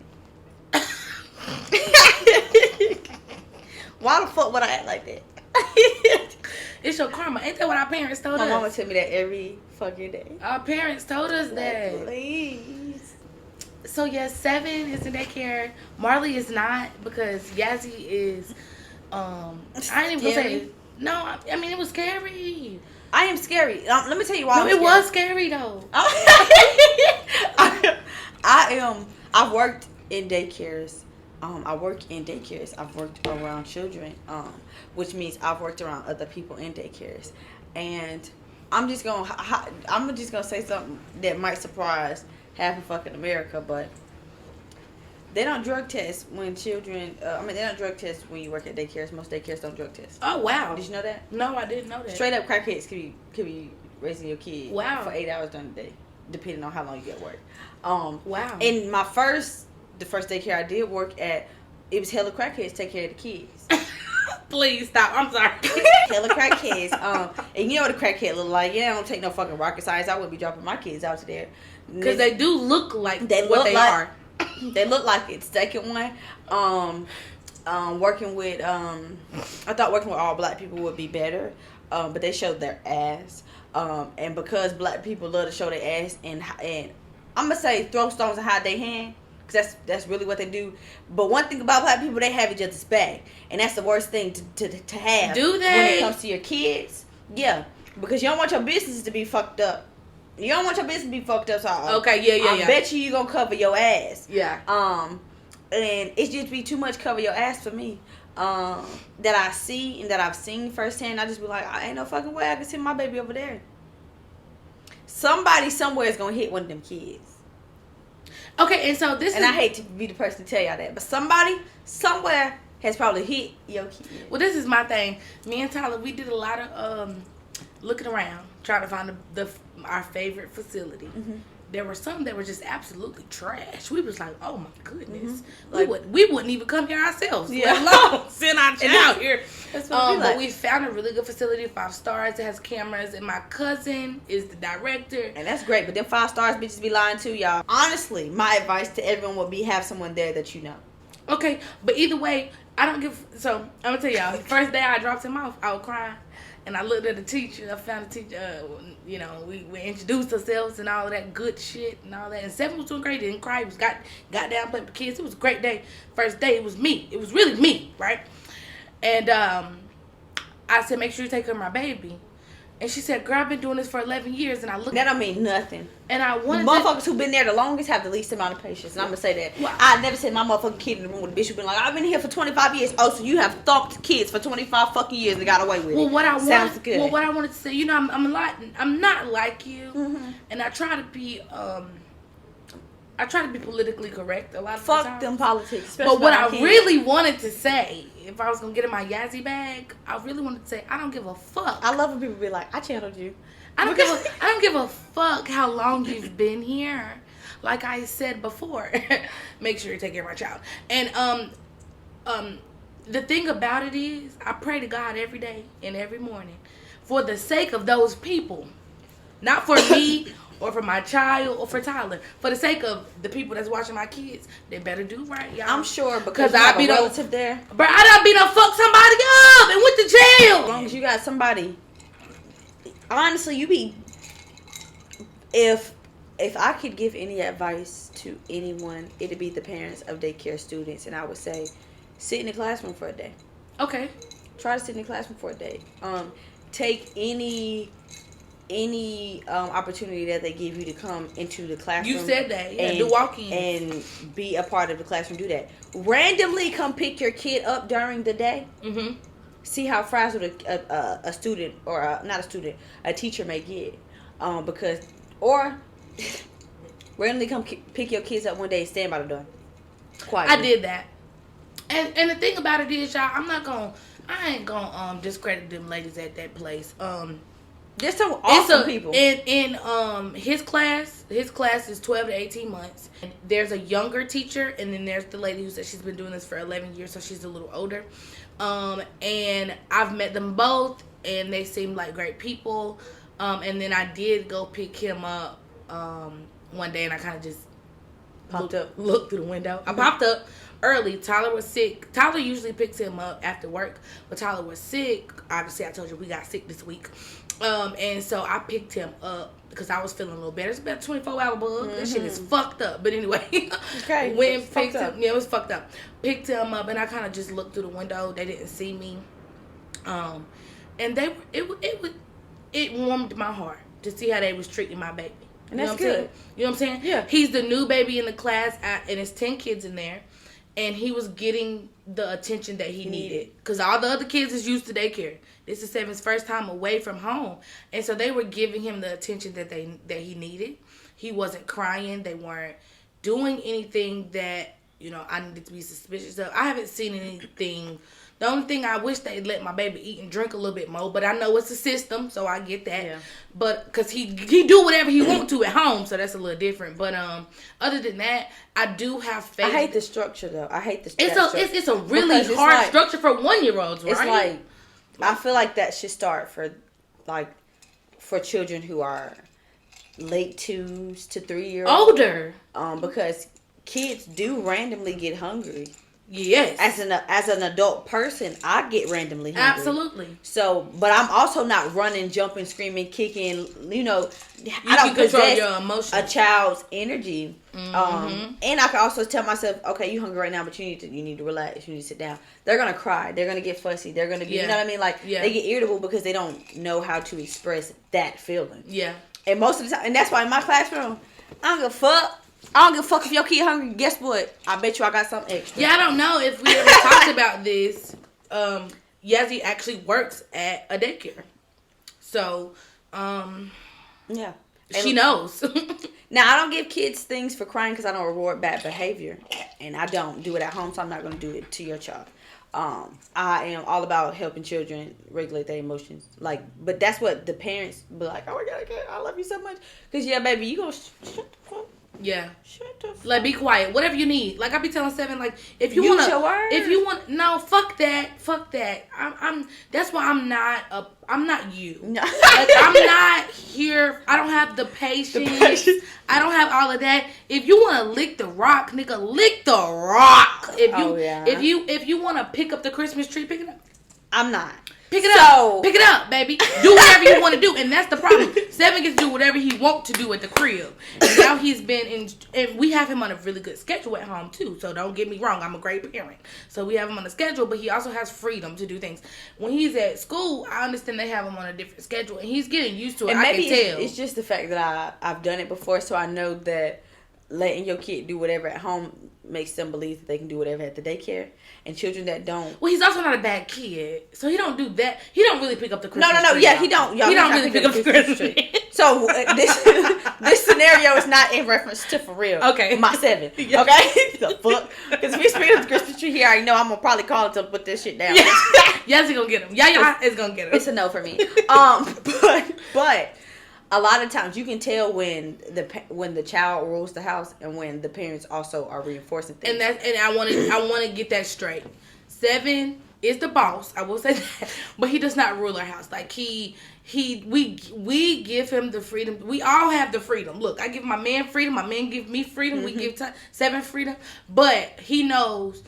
Why the fuck would I act like that? It's your karma. Ain't that what our parents told us? My mama tell me that every fucking day. Our parents told us that. Please. So yeah, 7 is in daycare. Marley is not, because Yazzie is. I didn't even say. No, I mean it was scary. I am scary. Let me tell you why. No, it was scary though. I've worked in daycares. I work in daycares. I've worked around children, which means I've worked around other people in daycares. And I'm just gonna say something that might surprise half of fucking America, but they don't drug test when children. They don't drug test when you work at daycares. Most daycares don't drug test. Oh wow! Did you know that? No, I didn't know that. Straight up, crackheads could be raising your kid. Wow. For 8 hours during the day, depending on how long you get work. Wow. In the first daycare I did work at, it was hella crackheads take care of the kids. Please stop. I'm sorry. Hella crackheads. And you know what a crackhead look like? Yeah, I don't take no fucking rocket science. I wouldn't be dropping my kids out to there. Because they do look like what they are. They look like it. Second one, working with, I thought working with all black people would be better, but they showed their ass. And because black people love to show their ass, and I'm gonna say throw stones and hide their hand, because that's really what they do. But one thing about black people, they have each other's back, and that's the worst thing to have. Do they? When it comes to your kids? Yeah, because you don't want your business to be fucked up. You don't want your business to be fucked up. So okay, yeah. I bet you gonna cover your ass. Yeah. And it's just be too much cover your ass for me. That I see and that I've seen firsthand. I just be like, I ain't no fucking way I can send my baby over there. Somebody somewhere is gonna hit one of them kids. Okay, and so I hate to be the person to tell y'all that, but somebody somewhere has probably hit your kid. Well, this is my thing. Me and Tyler, we did a lot of looking around, trying to find our favorite facility. Mm-hmm. There were some that were just absolutely trash. We was like, oh my goodness, mm-hmm. we wouldn't even come here ourselves, let alone send our child here. That's what but we found a really good facility, 5 stars. It has cameras, and my cousin is the director, and that's great. But them 5 stars bitches be lying too, y'all. Honestly, my advice to everyone would be have someone there that you know. Okay, but either way, I don't give. So I'm gonna tell y'all, the first day I dropped him off, I was crying. And I looked at the teacher. I found the teacher. We introduced ourselves and all of that good shit and all that. And 7 was doing great. He didn't cry. He was got down playing with the kids. It was a great day. First day, it was me. It was really me, right? And I said, make sure you take care of my baby. And she said, girl, I've been doing this for 11 years. And I looked. That don't mean nothing. And I wanted motherfuckers who been there the longest have the least amount of patience. And I'm going to say that. Wow. I never seen my motherfucking kid in the room with a bitch who been like, I've been here for 25 years. Oh, so you have thumped kids for 25 fucking years and got away with it. Sounds good. Well, what I wanted to say, I'm not like you. Mm-hmm. And I try to be politically correct a lot of times. Fuck them politics. But what I really wanted to say, if I was going to get in my Yazzie bag, I really wanted to say, I don't give a fuck. I love when people be like, I channeled you. I don't give a fuck how long you've been here. Like I said before, make sure you take care of my child. And the thing about it is, I pray to God every day and every morning for the sake of those people, not for me or for my child or for Tyler. For the sake of the people that's watching my kids, they better do right, y'all. I'm sure because I be a relative there. But I done be done fuck somebody up and went to jail. As long as you got somebody. Honestly, if if I could give any advice to anyone, it'd be the parents of daycare students, and I would say, sit in the classroom for a day. Okay. Try to sit in the classroom for a day. Take any opportunity that they give you to come into the classroom. You said that. Yeah, do walk-ins. And be a part of the classroom. Do that. Randomly come pick your kid up during the day. Mm-hmm. See how frazzled a student, or not a student, a teacher may get. Or randomly come pick your kids up one day and stand by the door. Quietly. I did that. And the thing about it is, y'all, I ain't gonna discredit them ladies at that place. There's some awesome people. In his class is 12 to 18 months. And there's a younger teacher, and then there's the lady who said she's been doing this for 11 years, so she's a little older. And I've met them both, and they seem like great people. And then I did go pick him up one day, and I kind of just looked through the window. I popped up early. Tyler was sick. Tyler usually picks him up after work, but Tyler was sick. Obviously, I told you we got sick this week. And so I picked him up because I was feeling a little better. It's about a 24-hour bug. Mm-hmm. That shit is fucked up. But anyway, okay, picked him. Yeah, it was fucked up. Picked him up, and I kind of just looked through the window. They didn't see me. And it warmed my heart to see how they was treating my baby. And that's good. You know what I'm saying? Yeah. He's the new baby in the class, and it's 10 kids in there. And he was getting the attention that he needed. Because all the other kids is used to daycare. This is Seven's first time away from home. And so they were giving him the attention that he needed. He wasn't crying. They weren't doing anything that, I needed to be suspicious of. I haven't seen anything. The only thing I wish they'd let my baby eat and drink a little bit more. But I know it's a system, so I get that. Yeah. But because he do whatever he want to at home, so that's a little different. But other than that, I do have faith. I hate the structure, though. I hate the structure. It's a really hard structure for 1-year-olds, right? It's like, I feel like that should start for children who are late 2s to 3-year-olds. Older. Because kids do randomly get hungry. Yes. As an adult person, I get randomly hungry. Absolutely. So, but I'm also not running, jumping, screaming, kicking. I don't control your emotions. A child's energy. Mm-hmm. And I can also tell myself, okay, you hungry right now, but you need to relax. You need to sit down. They're gonna cry. They're gonna get fussy. They're gonna be, you know what I mean? Like they get irritable because they don't know how to express that feeling. Yeah. And most of the time, and that's why in my classroom, I don't give a fuck. I don't give a fuck if your kid hungry. Guess what? I bet you I got something extra. Yeah, I don't know if we ever talked about this. Yazzie actually works at a daycare. So, yeah. She knows. Now, I don't give kids things for crying because I don't reward bad behavior. And I don't do it at home, so I'm not going to do it to your child. I am all about helping children regulate their emotions. But that's what the parents be like, oh my God, I love you so much. Because, yeah, baby, you going to shut the fuck. Yeah. Shut the fuck. Like, be quiet. Whatever you need. Like, I be telling Seven, like, if you want to. No, fuck that. Fuck that. That's why I'm not you. No. Like, I'm not here. I don't have the patience. I don't have all of that. If you want to lick the rock, nigga, lick the rock. If you want to pick up the Christmas tree, pick it up. I'm not. Pick it up, baby. Do whatever you want to do, and that's the problem. Seven gets to do whatever he wants to do at the crib. And now he's been and we have him on a really good schedule at home too. So don't get me wrong, I'm a great parent. So we have him on a schedule, but he also has freedom to do things. When he's at school, I understand they have him on a different schedule, and he's getting used to it. And maybe I can tell. It's just the fact that I've done it before, so I know that letting your kid do whatever at home makes them believe that they can do whatever at the daycare. And children that don't. Well, he's also not a bad kid, so he don't do that. He don't really pick up the Christmas tree. No. Yeah, he don't. He don't really pick up the Christmas tree. So this scenario is not in reference to for real. Okay. My 7. Yeah. Okay. The fuck. Because if we speak of the Christmas tree here, I know I'm gonna probably call him to put this shit down. Yes, he gonna get him. Yeah, is gonna get him. It's a no for me. But a lot of times you can tell when the child rules the house and when the parents also are reinforcing things. And I want to get that straight. 7 is the boss. I will say that, but he does not rule our house. Like we give him the freedom. We all have the freedom. Look, I give my man freedom. My man give me freedom. Mm-hmm. We give 7 freedom, but he knows.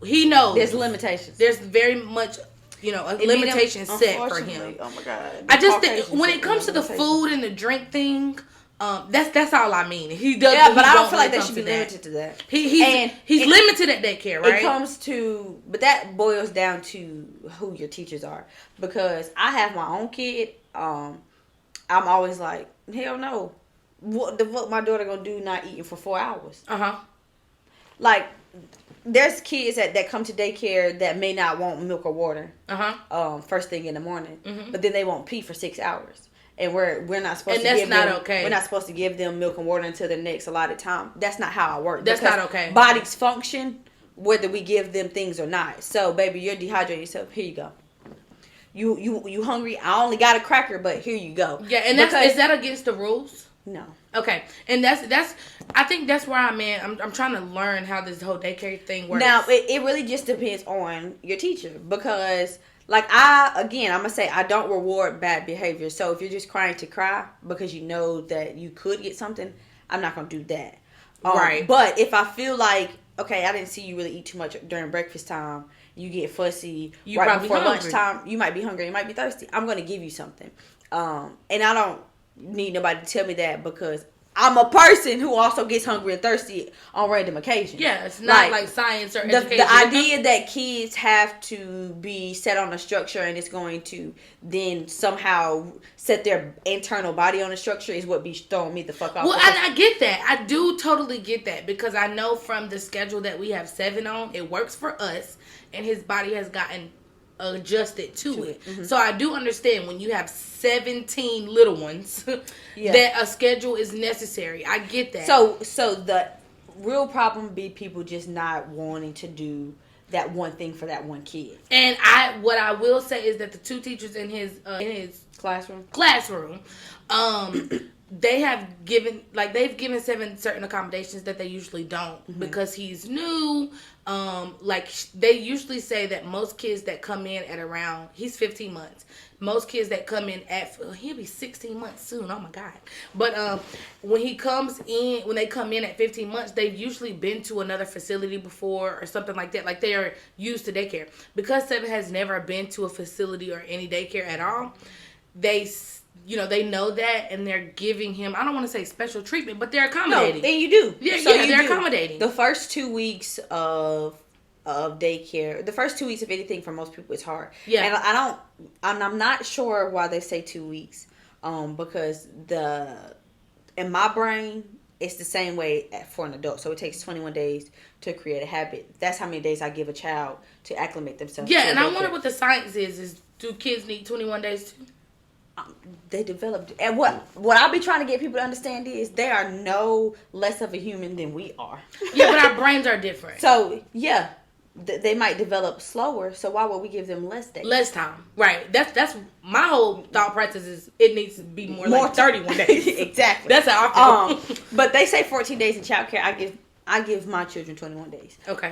There's limitations. There's very much. A limitation set for him. Oh my God. I just think when it comes to the food and the drink thing, That's all I mean. He does. Yeah, but I don't feel like they should be limited to that. He's limited at daycare, right? It comes to, but that boils down to who your teachers are. Because I have my own kid. I'm always like, hell no. What the fuck my daughter gonna do not eating for 4 hours? Like, there's kids that come to daycare that may not want milk or water. First thing in the morning, but then they won't pee for 6 hours. And we're not supposed to give them. Okay. We're not supposed to give them milk and water until the next allotted time. That's not how I work. That's not okay. Bodies function whether we give them things or not. So, baby, you're dehydrating yourself. Here you go. You hungry? I only got a cracker, but here you go. Yeah, and is that against the rules? No. Okay, and that's I think that's where I'm at. I'm trying to learn how this whole daycare thing works. Now, it really just depends on your teacher because. Like, I'm going to say I don't reward bad behavior. So, if you're just crying to cry because you know that you could get something, I'm not going to do that. Right. But if I feel like, okay, I didn't see you really eat too much during breakfast time, you get fussy right before lunchtime, you might be hungry, you might be thirsty, I'm going to give you something. And I don't need nobody to tell me that because I'm a person who also gets hungry and thirsty on random occasions. Yeah, it's not like science or education. The idea that kids have to be set on a structure and it's going to then somehow set their internal body on a structure is what be throwing me the fuck off. Well, I get that. I do totally get that because I know from the schedule that we have 7 on, it works for us and his body has gotten adjusted to it. Mm-hmm. So I do understand when you have 17 little ones that a schedule is necessary. I get that. So the real problem be people just not wanting to do that one thing for that one kid. And what I will say is that the 2 teachers in his classroom, they've given 7 certain accommodations that they usually don't because he's new. They usually say that most kids that come in at around, he's 15 months. Most kids that come in he'll be 16 months soon. Oh my God. But when they come in at 15 months, they've usually been to another facility before or something like that. Like they are used to daycare. Because 7 has never been to a facility or any daycare at all, they know that and they're giving him, I don't want to say special treatment, but they're accommodating. No, and you do. They're accommodating. The first 2 weeks of daycare, the first 2 weeks of anything for most people is hard. Yeah. And I'm not sure why they say 2 weeks. Because in my brain, it's the same way for an adult. So it takes 21 days to create a habit. That's how many days I give a child to acclimate themselves. Yeah, and I wonder what the science is do kids need 21 days too? They developed, and what I'll be trying to get people to understand is they are no less of a human than we are. Yeah, but our brains are different. So yeah, they might develop slower. So why would we give them less days? Less time, right? That's my whole thought process is it needs to be more like 31 days. Exactly. That's how I feel. But they say 14 days in childcare. I give my children 21 days. Okay.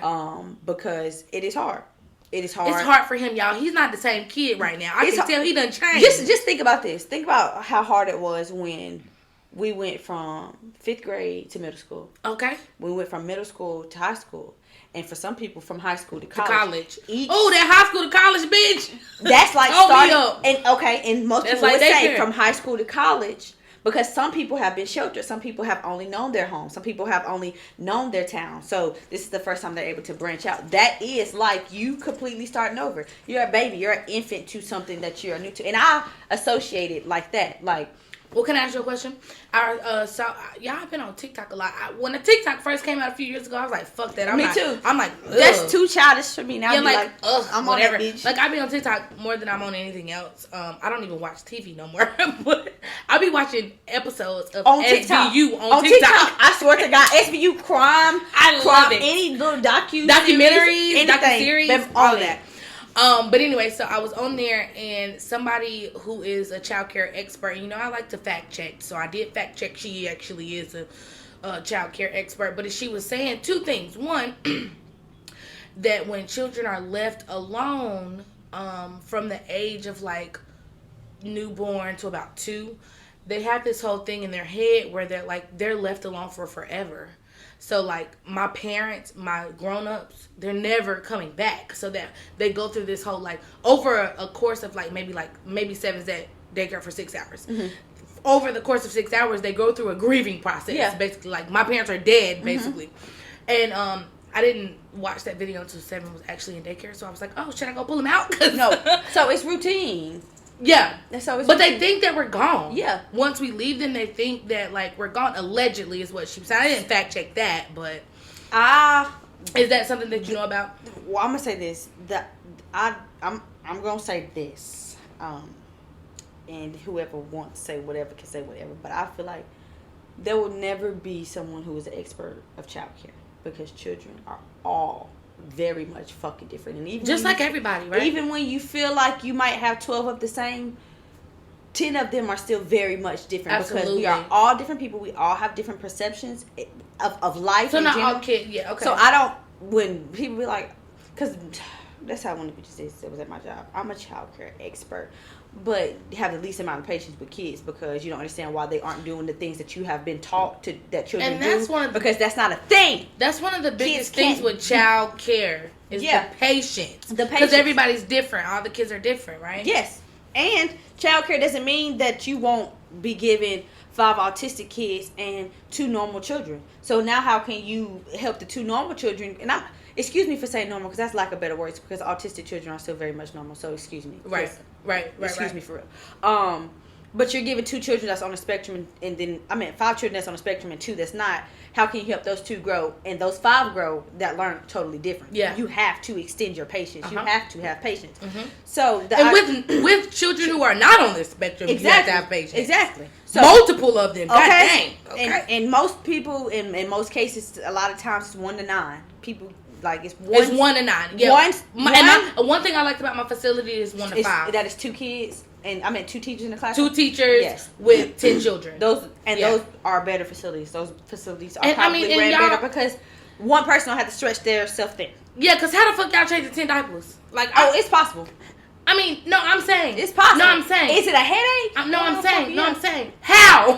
Because it is hard. It is hard. It's hard for him, y'all. He's not the same kid right now. I can tell he done changed. Just think about this. Think about how hard it was when we went from 5th grade to middle school. Okay. We went from middle school to high school. And for some people, from high school to college. Oh, that high school to college, bitch. That's like starting. And most people would say from high school to college. Because some people have been sheltered. Some people have only known their home. Some people have only known their town. So this is the first time they're able to branch out. That is like you completely starting over. You're a baby. You're an infant to something that you're new to. And I associate it like that. Like, well, can I ask you a question? So y'all have been on TikTok a lot. When the TikTok first came out a few years ago, I was like, "Fuck that!" Me too. I'm like, ugh. That's too childish for me now. Yeah, I'm whatever. On that bitch. Like I be on TikTok more than I'm on anything else. I don't even watch TV no more, but I be watching episodes of SVU on TikTok. I swear to God, SVU crime. I love it. Any little documentaries, docu-series, all that. But anyway, so I was on there and somebody who is a child care expert, I like to fact check. So I did fact check. She actually is a child care expert. But she was saying 2 things. One, that when children are left alone from the age of like newborn to about 2, they have this whole thing in their head where they're left alone for forever. So, like, my parents, my grown-ups, they're never coming back. So that they go through this whole, like, over a course of, maybe 7's that daycare for 6 hours. Over the course of 6 hours, they go through a grieving process. Yeah. Basically, like, my parents are dead, basically. And I didn't watch that video until Seven was actually in daycare, so I was like, oh, should I go pull him out? No. So it's routine. Yeah. That's always But routine. they think that we're gone. Yeah. Once we leave them, they think that, like, we're gone. Allegedly is what she said. I didn't fact check that, but is that something that you know about? Well, I'm gonna say this. I'm gonna say this. And whoever wants to say whatever can say whatever. But I feel like there will never be someone who is an expert of childcare because children are all very much fucking different. And even Just like everybody, right? Even when you feel like you might have 12 of the same, 10 of them are still very much different. Absolutely. Because we are all different people. We all have different perceptions of life. So in not general. all kids, yeah, okay. So I don't, when people be like, because that's how one of the bitches said was at my job. I'm a child care expert, but have the least amount of patience with kids because you don't understand why they aren't doing the things that you have been taught to that children And that's do. one of the- because that's not a thing. That's one of the biggest Kids things with child care is the patience. The Because patience. everybody's different. All the kids are different, right? Yes, and child care doesn't mean that you won't be given 5 autistic kids and 2 normal children. So now how can you help the 2 normal children? And excuse me for saying normal because that's lack of better words because autistic children are still very much normal. So excuse me. Right. Excuse me for real. But you're giving 2 children that's on the spectrum and then 5 children that's on the spectrum and 2 that's not. How can you help those 2 grow and those 5 grow that learn totally different? Yeah. You have to extend your patience. You Uh-huh. have to have patience. So with children who are not on this spectrum, you have to have patience. Exactly. So, multiple of them. God dang. Okay. And most people, in most cases, a lot of times it's 1 to 9. People like it's 1. It's 1 to 9. Yeah. One thing I liked about my facility is 1 to 5. That is 2 kids, and 2 teachers in the classroom. 2 teachers with 10 children. Those are better facilities. Those facilities are And, probably ran better because one person don't have to stretch their self thin. Yeah, because how the fuck y'all changing 10 diapers? Like, it's possible. I mean, no, I'm saying. It's possible. No, I'm saying. Is it a headache? I'm saying. How?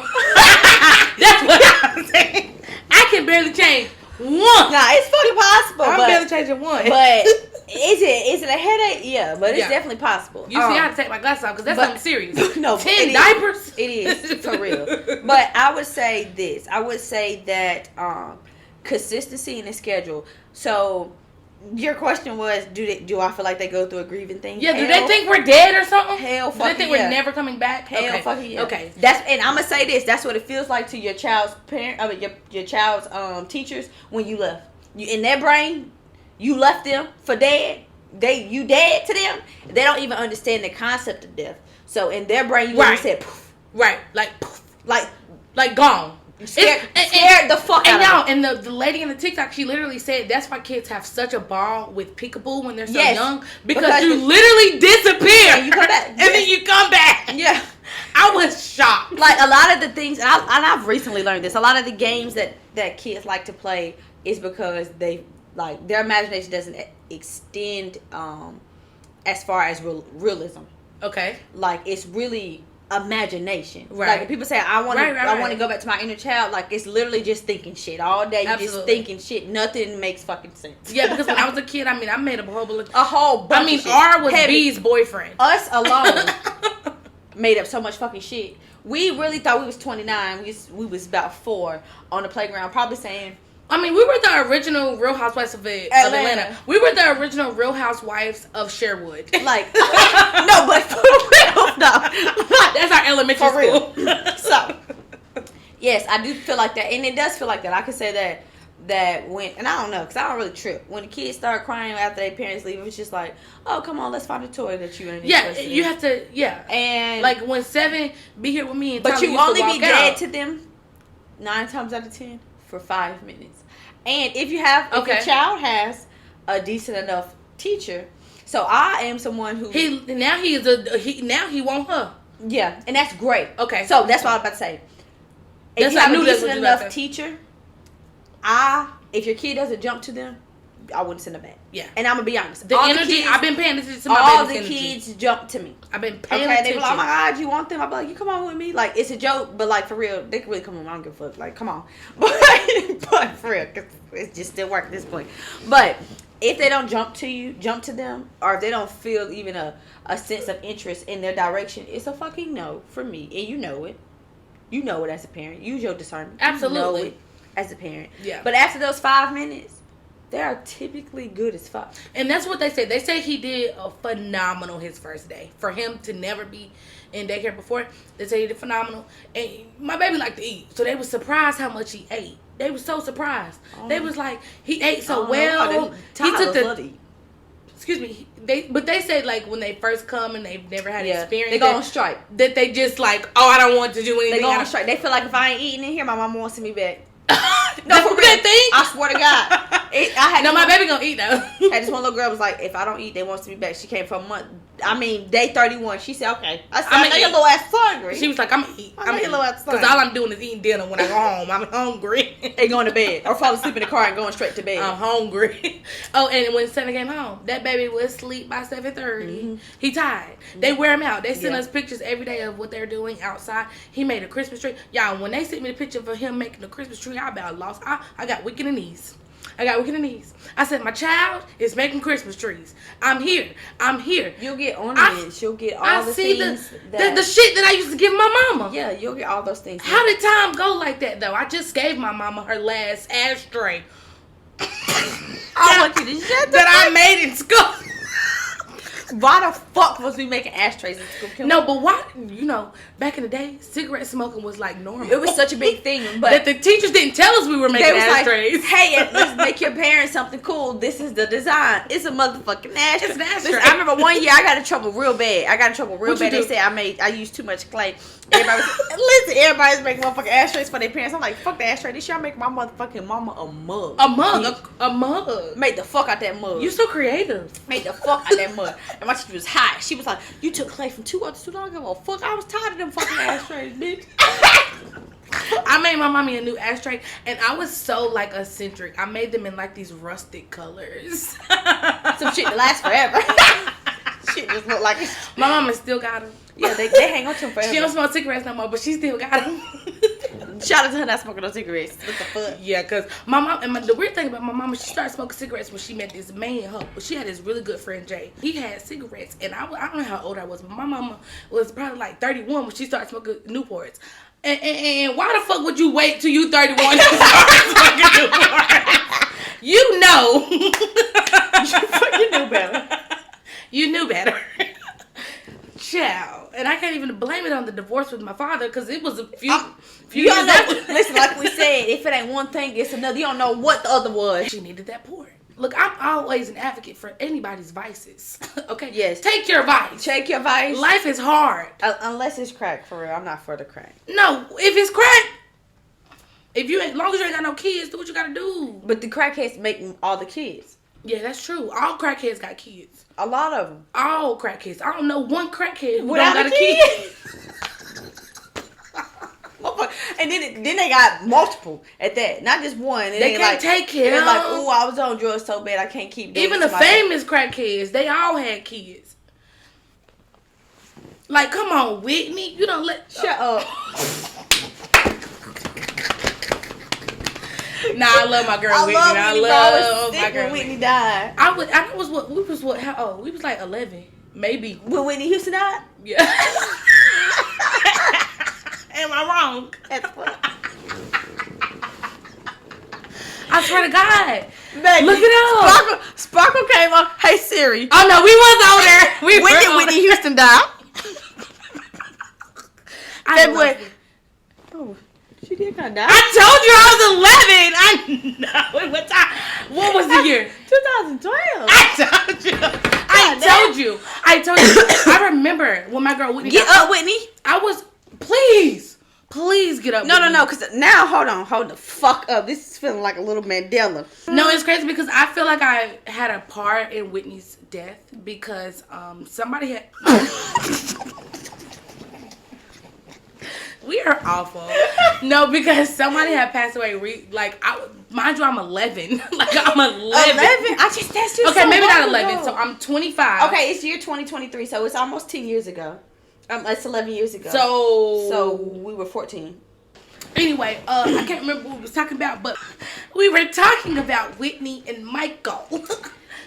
That's what I'm saying. I can barely change 1. Nah, it's fucking possible. I'm barely changing 1. But is it a headache? Yeah, but it's definitely possible. You see, I have to take my glasses off because that's something serious. No, 10 diapers? It is, for real. But I would say this. I would say that consistency in the schedule. So your question was, do I feel like they go through a grieving thing? Yeah, do they think we're dead or something? Hell fucking do they think we're never coming back? Hell fucking yeah. Okay. And I'm gonna say this. That's what it feels like to your child's your child's teachers when you left. In their brain, you left them for dead. You dead to them. They don't even understand the concept of death. So in their brain, you literally said poof. Right. Like poof. Like gone. Scared the fuck out of them. And the lady in the TikTok, she literally said that's why kids have such a ball with peekaboo when they're so young. Because you literally disappear. And you come back. And then you come back. Yeah. I was shocked. Like a lot of the things, and I've recently learned this, a lot of the games that kids like to play is because they, like, their imagination doesn't extend as far as realism. Okay. Like, it's really imagination. Right. Like, when people say, I want to go back to my inner child, like, it's literally just thinking shit. All day, you're just thinking shit. Nothing makes fucking sense. Yeah, because when I was a kid, I made a whole bunch. Of shit. R was B's boyfriend. Us alone made up so much fucking shit. We really thought we was 29. We was about 4 on the playground, probably saying, we were the original Real Housewives of Atlanta. We were the original Real Housewives of Sherwood. Like, no, but for real, no. That's our elementary school. So, yes, I do feel like that. And it does feel like that. I could say that when, and I don't know, because I don't really trip. When the kids start crying after their parents leave, it's just like, oh, come on, let's find a toy that you ain't interested in. You have to, And like when 7 be here with me and but Tyler you only to be dead to them 9 times out of 10 for 5 minutes. And if your child has a decent enough teacher, so I am someone who he want her. Yeah, and that's great. Okay, so that's what I was about to say. If you have a decent enough teacher, if your kid doesn't jump to them, I wouldn't send them back. Yeah, and I'm gonna be honest. I've been paying attention to my all the energy. kids jump to me. I've been paying attention. They be like, oh my God, you want them? I be like, you come on with me. Like, it's a joke, but like for real, they can really come on. I don't give a fuck. Like, come on, but for real, cause it's just still work at this point. But if they don't jump to them, or if they don't feel even a sense of interest in their direction, it's a fucking no for me. And you know it. You know it as a parent. Use your discernment. Absolutely. You know it as a parent. Yeah. But after those 5 minutes, they are typically good as fuck. And that's what they say. They say he did a phenomenal his first day. For him to never be in daycare before, they say he did phenomenal. And my baby liked to eat. So they was surprised how much he ate. They was so surprised. They was like, he ate so well. He took the... Excuse me. They said like when they first come and they've never had experience. They go on strike. That they just like, oh, I don't want to do anything. They go on strike. They feel like if I ain't eating in here, my mama won't send me back. No, for real. I swear to God. My baby gonna eat though. And this one little girl was like, if I don't eat, they won't send me back. She came for a month. I mean, day 31. She said, okay. I said, I know your little ass hungry. She was like, I'm gonna eat. I know your little ass hungry. Because all I'm doing is eating dinner when I go home. I'm hungry. And going to bed. Or fall asleep in the car and going straight to bed. I'm hungry. Oh, and when Santa came home, that baby was asleep by 7:30. Mm-hmm. He tired. They wear him out. They send us pictures every day of what they're doing outside. He made a Christmas tree. Y'all, when they sent me the picture of him making the Christmas tree, I about lost. I got weak in the knees. I said, my child is making Christmas trees. I'm here. You'll get ornaments. You'll get all the things. The shit that I used to give my mama. Yeah, you'll get all those things. How did time go like that, though? I just gave my mama her last ashtray. I want you to shut that I made in school. Why the fuck was we making ashtrays in school? No, but why? You know, back in the day, cigarette smoking was like normal. It was such a big thing, but that the teachers didn't tell us we were making ashtrays. Like, hey, let's make your parents something cool. This is the design. It's a motherfucking ashtray. It's an ashtray. Listen, I remember one year I got in trouble real bad. They said I used too much clay. Everybody's making motherfucking ashtrays for their parents. I'm like, fuck the ashtray. This year I'm making my motherfucking mama a mug. A mug. Made the fuck out that mug. You so creative. Made the fuck out that mug. And my teacher was hot. She was like, you took clay from 2 others too long ago. Fuck, I was tired of them fucking ashtrays, bitch. I made my mommy a new ashtray, and I was so like eccentric. I made them in like these rustic colors. Some shit that lasts forever. Shit just look like it. My mama still got them. Yeah, they hang on to them forever. She don't smoke cigarettes no more, but she still got them. Shout out to her not smoking no cigarettes. What the fuck? Yeah, because my mom, and the weird thing about my mama, she started smoking cigarettes when she met this man. She had this really good friend, Jay. He had cigarettes, and I don't know how old I was, but my mama was probably like 31 when she started smoking Newports. And why the fuck would you wait till you 31 to start smoking Newports? You know. You knew better. You knew better. Child. And I can't even blame it on the divorce with my father because it was a few years after. Listen, like we said, if it ain't one thing, it's another. You don't know what the other was. She needed that port. Look, I'm always an advocate for anybody's vices. Okay? Yes. Take your vice. Take your vice. Life is hard. Unless it's crack, for real. I'm not for the crack. No, if it's crack, as long as you ain't got no kids, do what you gotta do. But the crackheads make all the kids. Yeah, that's true. All crackheads got kids. A lot of them. All crackheads. I don't know one crackhead who don't got a kid. And then they got multiple at that. Not just one. And they can't take care of. They're like, ooh, I was on drugs so bad I can't keep doing even the famous crackheads, they all had kids. Like, come on, Whitney. You don't let... Shut up. Nah, I love my girl Whitney. I love my girl Whitney died. How old? We was like 11. Maybe. When Whitney Houston died? Yeah. Am I wrong? That's funny. I swear to God. Baby, look it up. Sparkle came on. Hey Siri. Oh no, we was on there. When did Whitney Houston die? She did kind of die. I told you I was 11. I know. What time? What was the year? 2012. I told you. I remember when my girl Whitney. Get up, Whitney. Please get up. No. Because now, hold the fuck up. This is feeling like a little Mandela. No, it's crazy because I feel like I had a part in Whitney's death because somebody had. We are awful. No, because somebody had passed away. Mind you, I'm 11. I'm 11. 11? I just that's just okay, so maybe not ago. 11. So I'm 25. Okay, it's year 2023, so it's almost 10 years ago. It's 11 years ago. So we were 14. Anyway, I can't remember what we was talking about, but we were talking about Whitney and Michael.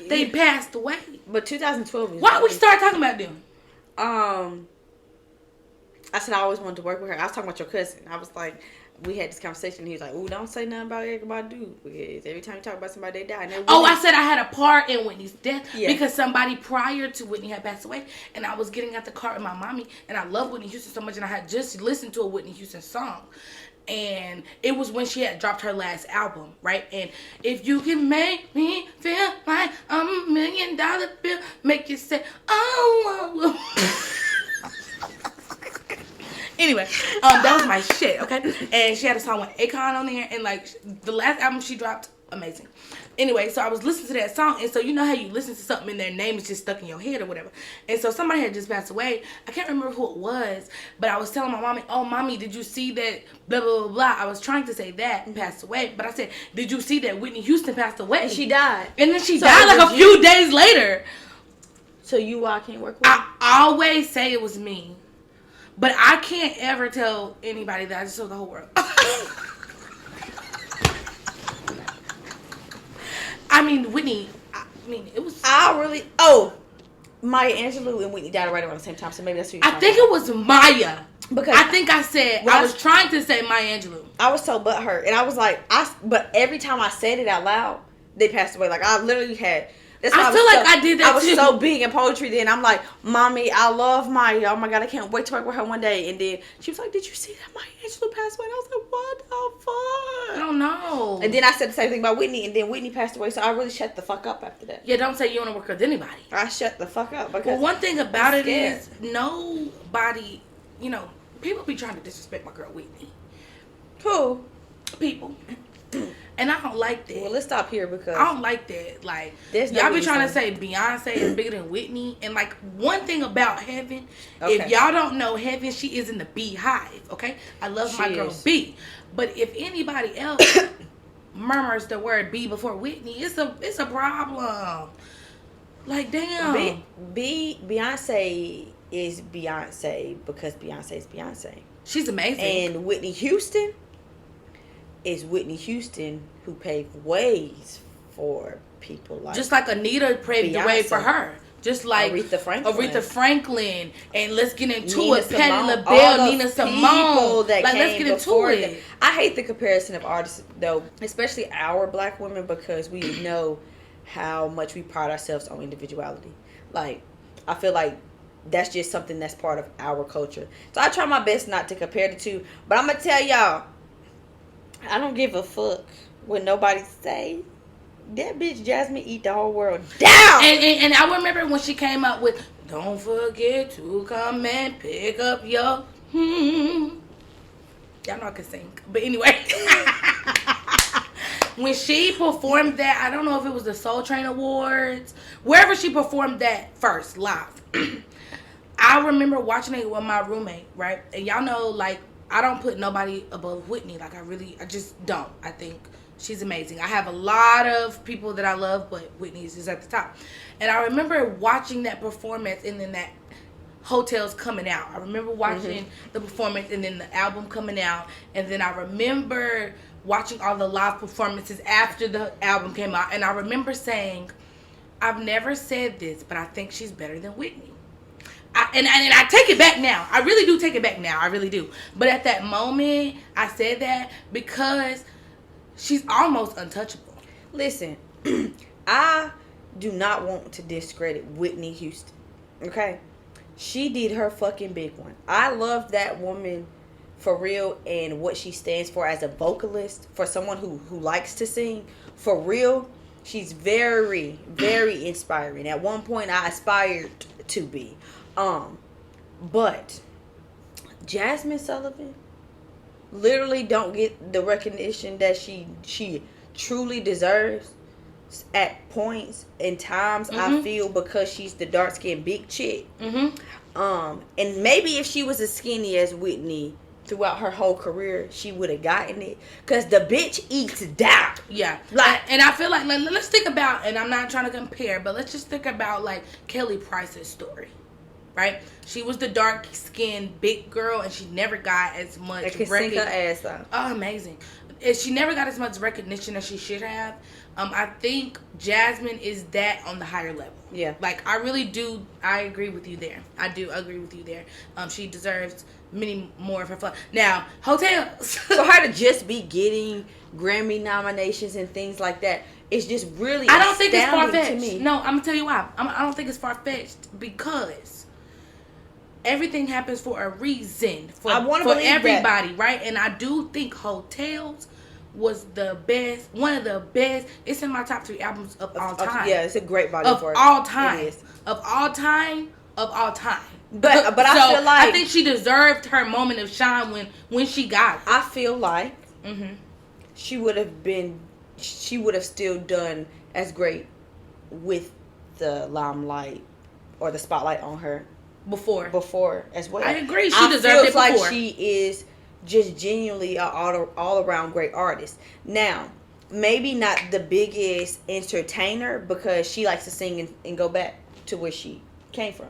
They passed away. But 2012 is... Why we start talking about them? I said I always wanted to work with her. I was talking about your cousin. I was like, we had this conversation. He was like, "Ooh, don't say nothing about Erykah Badu, because every time you talk about somebody, they die." I said I had a part in Whitney's death because somebody prior to Whitney had passed away, and I was getting out the car with my mommy, and I love Whitney Houston so much, and I had just listened to a Whitney Houston song. And it was when she had dropped her last album, right? And if you can make me feel like I'm $1 million bill, make you say, "Oh." Anyway, that was my shit, okay? And she had a song with Akon on there, and like the last album she dropped, amazing. Anyway, so I was listening to that song, and so you know how you listen to something and their name is just stuck in your head or whatever. And so somebody had just passed away. I can't remember who it was, but I was telling my mommy, "Oh, mommy, did you see that blah, blah, blah, blah." I was trying to say that and passed away, but I said, "Did you see that Whitney Houston passed away?" And she died. And then she died like a few days later. So I can't work with her? I always say it was me. But I can't ever tell anybody that. I just told the whole world. I mean, Whitney. It was. Maya Angelou and Whitney died right around the same time, so maybe that's who you're I think it was Maya. Because I think I said, I was trying to say Maya Angelou. I was so butthurt. And I was like, but every time I said it out loud, they passed away. Like, I literally had... I feel like I did that too. I was so big in poetry then. I'm like, "Mommy, I love Maya. Oh my God, I can't wait to work with her one day." And then she was like, "Did you see that Maya Angelou passed away?" And I was like, "What the fuck?" I don't know. And then I said the same thing about Whitney, and then Whitney passed away, so I really shut the fuck up after that. Yeah, don't say you want to work with anybody. I shut the fuck up. Because one thing about it is, nobody, people be trying to disrespect my girl Whitney. Who? People. And I don't like that. Well, let's stop here because I don't like that. Like, y'all be trying to say Beyonce is bigger than Whitney. And like, one thing about Heaven, if y'all don't know Heaven, she is in the Beehive. Okay, I love my girl B. But if anybody else murmurs the word B before Whitney, it's a problem. Like, damn. Beyonce is Beyonce because Beyonce is Beyonce. She's amazing. And Whitney Houston is Whitney Houston who paved ways for people like... Just like Anita paved the way for her. Just like Aretha Franklin. And let's get into Nina it. Simone, Patti LaBelle, Nina Simone. Like, let's get into it. I hate the comparison of artists, though, especially our black women, because we know how much we pride ourselves on individuality. Like, I feel like that's just something that's part of our culture. So I try my best not to compare the two. But I'm going to tell y'all, I don't give a fuck what nobody say. That bitch Jasmine eat the whole world down. And I remember when she came up with "Don't forget to come and pick up your Y'all know I can sing. But anyway. When she performed that, I don't know if it was the Soul Train Awards, wherever she performed that first live. I remember watching it with my roommate, right? And y'all know, like, I don't put nobody above Whitney. Like, I just don't. I think she's amazing. I have a lot of people that I love, but Whitney is at the top. And I remember watching that performance and then that Hotels coming out. I remember watching the performance and then the album coming out. And then I remember watching all the live performances after the album came out. And I remember saying, I've never said this, but I think she's better than Whitney. And I take it back now. I really do take it back now. I really do. But at that moment, I said that because she's almost untouchable. Listen, I do not want to discredit Whitney Houston. Okay? She did her fucking big one. I love that woman for real and what she stands for as a vocalist. For someone who likes to sing. For real, she's very, very inspiring. At one point, I aspired to be. But Jasmine Sullivan literally don't get the recognition that she truly deserves at points and times. I feel because she's the dark skinned big chick. And maybe if she was as skinny as Whitney throughout her whole career, she would have gotten it. Cause the bitch eats down. Yeah. Like, and I feel like let's think about, and I'm not trying to compare, but let's just think about like Kelly Price's story. Right? She was the dark-skinned big girl, and she never got as much sing her ass off. Oh, amazing. she never got as much recognition as she should have. I think Jasmine is that on the higher level. Yeah. Like, I really do. I agree with you there. I do agree with you there. She deserves many more of her fun. Now, hotels. For her to just be getting Grammy nominations and things like that, it's just really I don't think it's far-fetched. to me. No, I'm going to tell you why. I don't think it's far-fetched because everything happens for a reason. For everybody, that. Right? And I do think Hotels was the best, one of the best. It's in my top 3 albums of all time. Yeah, it's a great body of work. All time. It is. Of all time. But so I feel like I think she deserved her moment of shine when she got it. I feel like she would have still done as great with the limelight or the spotlight on her before as well. I agree. She deserved it before. Like she is just genuinely an all around great artist. Now, maybe not the biggest entertainer because she likes to sing and go back to where she came from.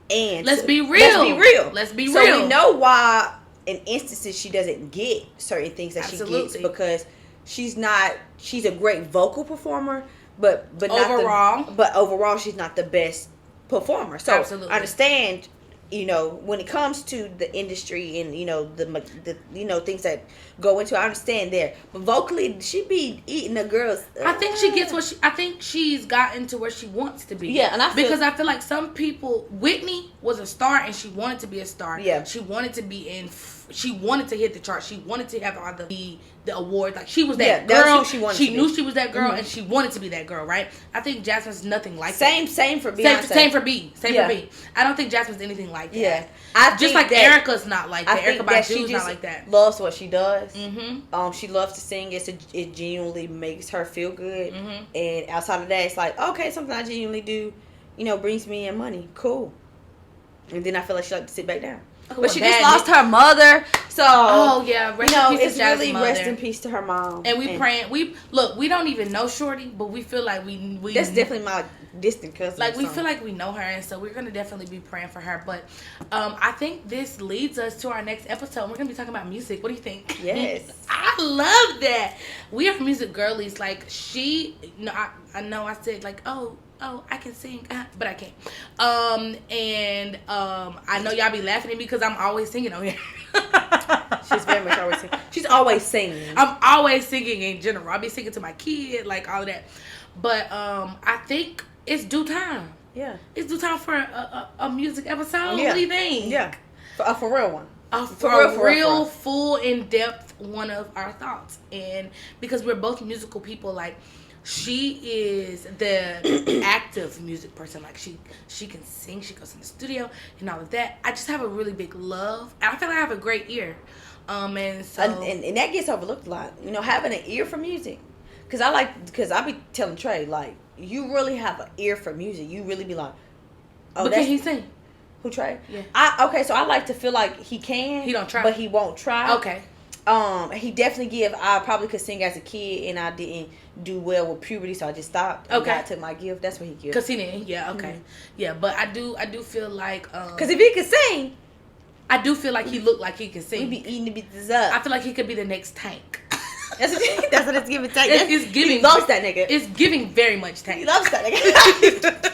And let's be real. So we know why in instances she doesn't get certain things that she gets because she's a great vocal performer, but overall she's not the best performer. So I understand, when it comes to the industry and the things that go into it, I understand there. But vocally, she be eating the girls. I think she gets I think she's gotten to where she wants to be. Yeah, and I feel like some people. Whitney was a star and she wanted to be a star. Yeah, she wanted to be in. She wanted to hit the chart. She wanted to have all the awards. Like she was that girl. She knew she was that girl, and she wanted to be that girl. Right? I think Jasmine's nothing like that. Same for Beyonce. Same for B. For B. I don't think Jasmine's anything like that. Yeah, just like Erica's not like that. Erykah Badu's not like that. Loves what she does. She loves to sing. It genuinely makes her feel good. And outside of that, it's like, okay, something I genuinely do, brings me in money. Cool. And then I feel like she likes to sit back down. But she just lost her mother, so it's really rest in peace to her mom. And we praying. We don't even know Shorty, but we feel like we. That's definitely my distant cousin. Like we feel like we know her, and so we're gonna definitely be praying for her. But I think this leads us to our next episode. We're gonna be talking about music. What do you think? Yes, I love that. We are music girlies. Like I know I said like I can sing, but I can't. I know y'all be laughing at me because I'm always singing on here. She's very much always singing. She's always singing. I'm always singing in general. I'll be singing to my kid, like all of that. But I think it's due time. Yeah. It's due time for a music episode. Yeah. What do you think? Yeah. For real one. For a real full, in-depth one of our thoughts. And because we're both musical people, like, she is the active music person. Like she can sing, she goes in the studio and all of that. I just have a really big love. And I feel like I have a great ear. And so and that gets overlooked a lot. Having an ear for music. Because I be telling Trey, like, you really have an ear for music. You really be like, but can he sing? Who, Trey? Yeah. So I like to feel like he can. He don't try. But he won't try. Okay. He definitely I probably could sing as a kid and I didn't do well with puberty, so I just stopped. Okay. God took my gift. That's what he gives. Cause he didn't. Yeah. Okay. Yeah, but I do feel like. Cause if he could sing, I do feel like he looked like he could sing. We be eating the bitches up. I feel like he could be the next Tank. That's what it's giving. Tank. It's giving. He loves that nigga. It's giving very much Tank. He loves that nigga.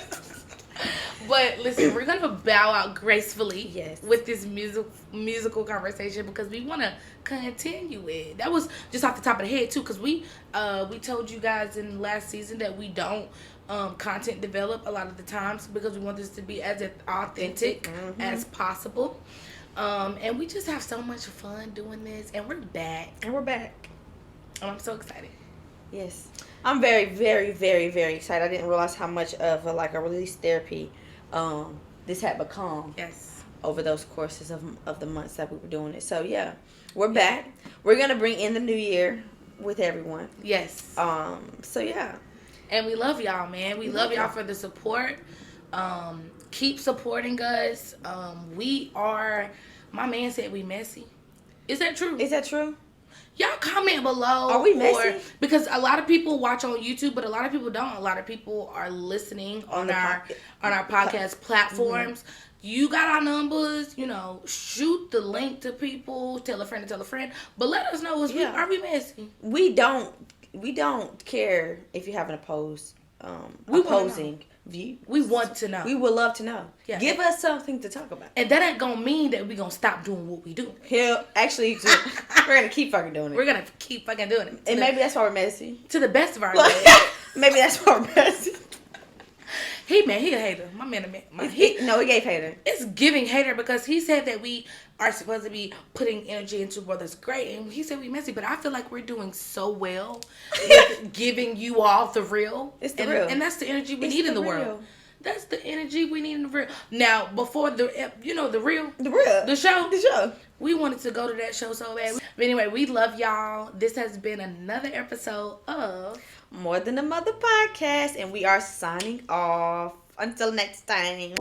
But listen, we're gonna bow out gracefully with this musical conversation because we want to continue it. That was just off the top of the head too, because we told you guys in last season that we don't content develop a lot of the times because we want this to be as authentic as possible. And we just have so much fun doing this, and we're back. And I'm so excited. Yes, I'm very, very, very, very excited. I didn't realize how much of a release therapy this had become. Yes. Over those courses of the months that we were doing it. So yeah, we're back. We're gonna bring in the new year with everyone. Yes. So yeah. And we love y'all, man. We love y'all for the support. Keep supporting us. My man said we messy. Is that true? Is that true? Y'all comment below. Are we messy? Because a lot of people watch on YouTube, but a lot of people don't. A lot of people are listening on our podcast platforms. You got our numbers, shoot the link to people, tell a friend to tell a friend. But let us know, are we messy? We don't care if you have an opposing view. We want to know. We would love to know. Yeah. Give us something to talk about. And that ain't gonna mean that we gonna stop doing what we do. Hell, actually, we're gonna keep fucking doing it. We're gonna keep fucking doing it. And maybe that's why we're messy. To the best of our ability. Maybe that's why we're messy. He a hater. My man, he gave hater. It's giving hater because he said that we are supposed to be putting energy into what is great, and he said we messy. But I feel like we're doing so well with giving you all the real. It's the real, and that's the energy we need in the world. That's the energy we need in the real. Now, before the show, we wanted to go to that show so bad. But anyway, we love y'all. This has been another episode of More Than a Mother Podcast, and we are signing off. Until next time.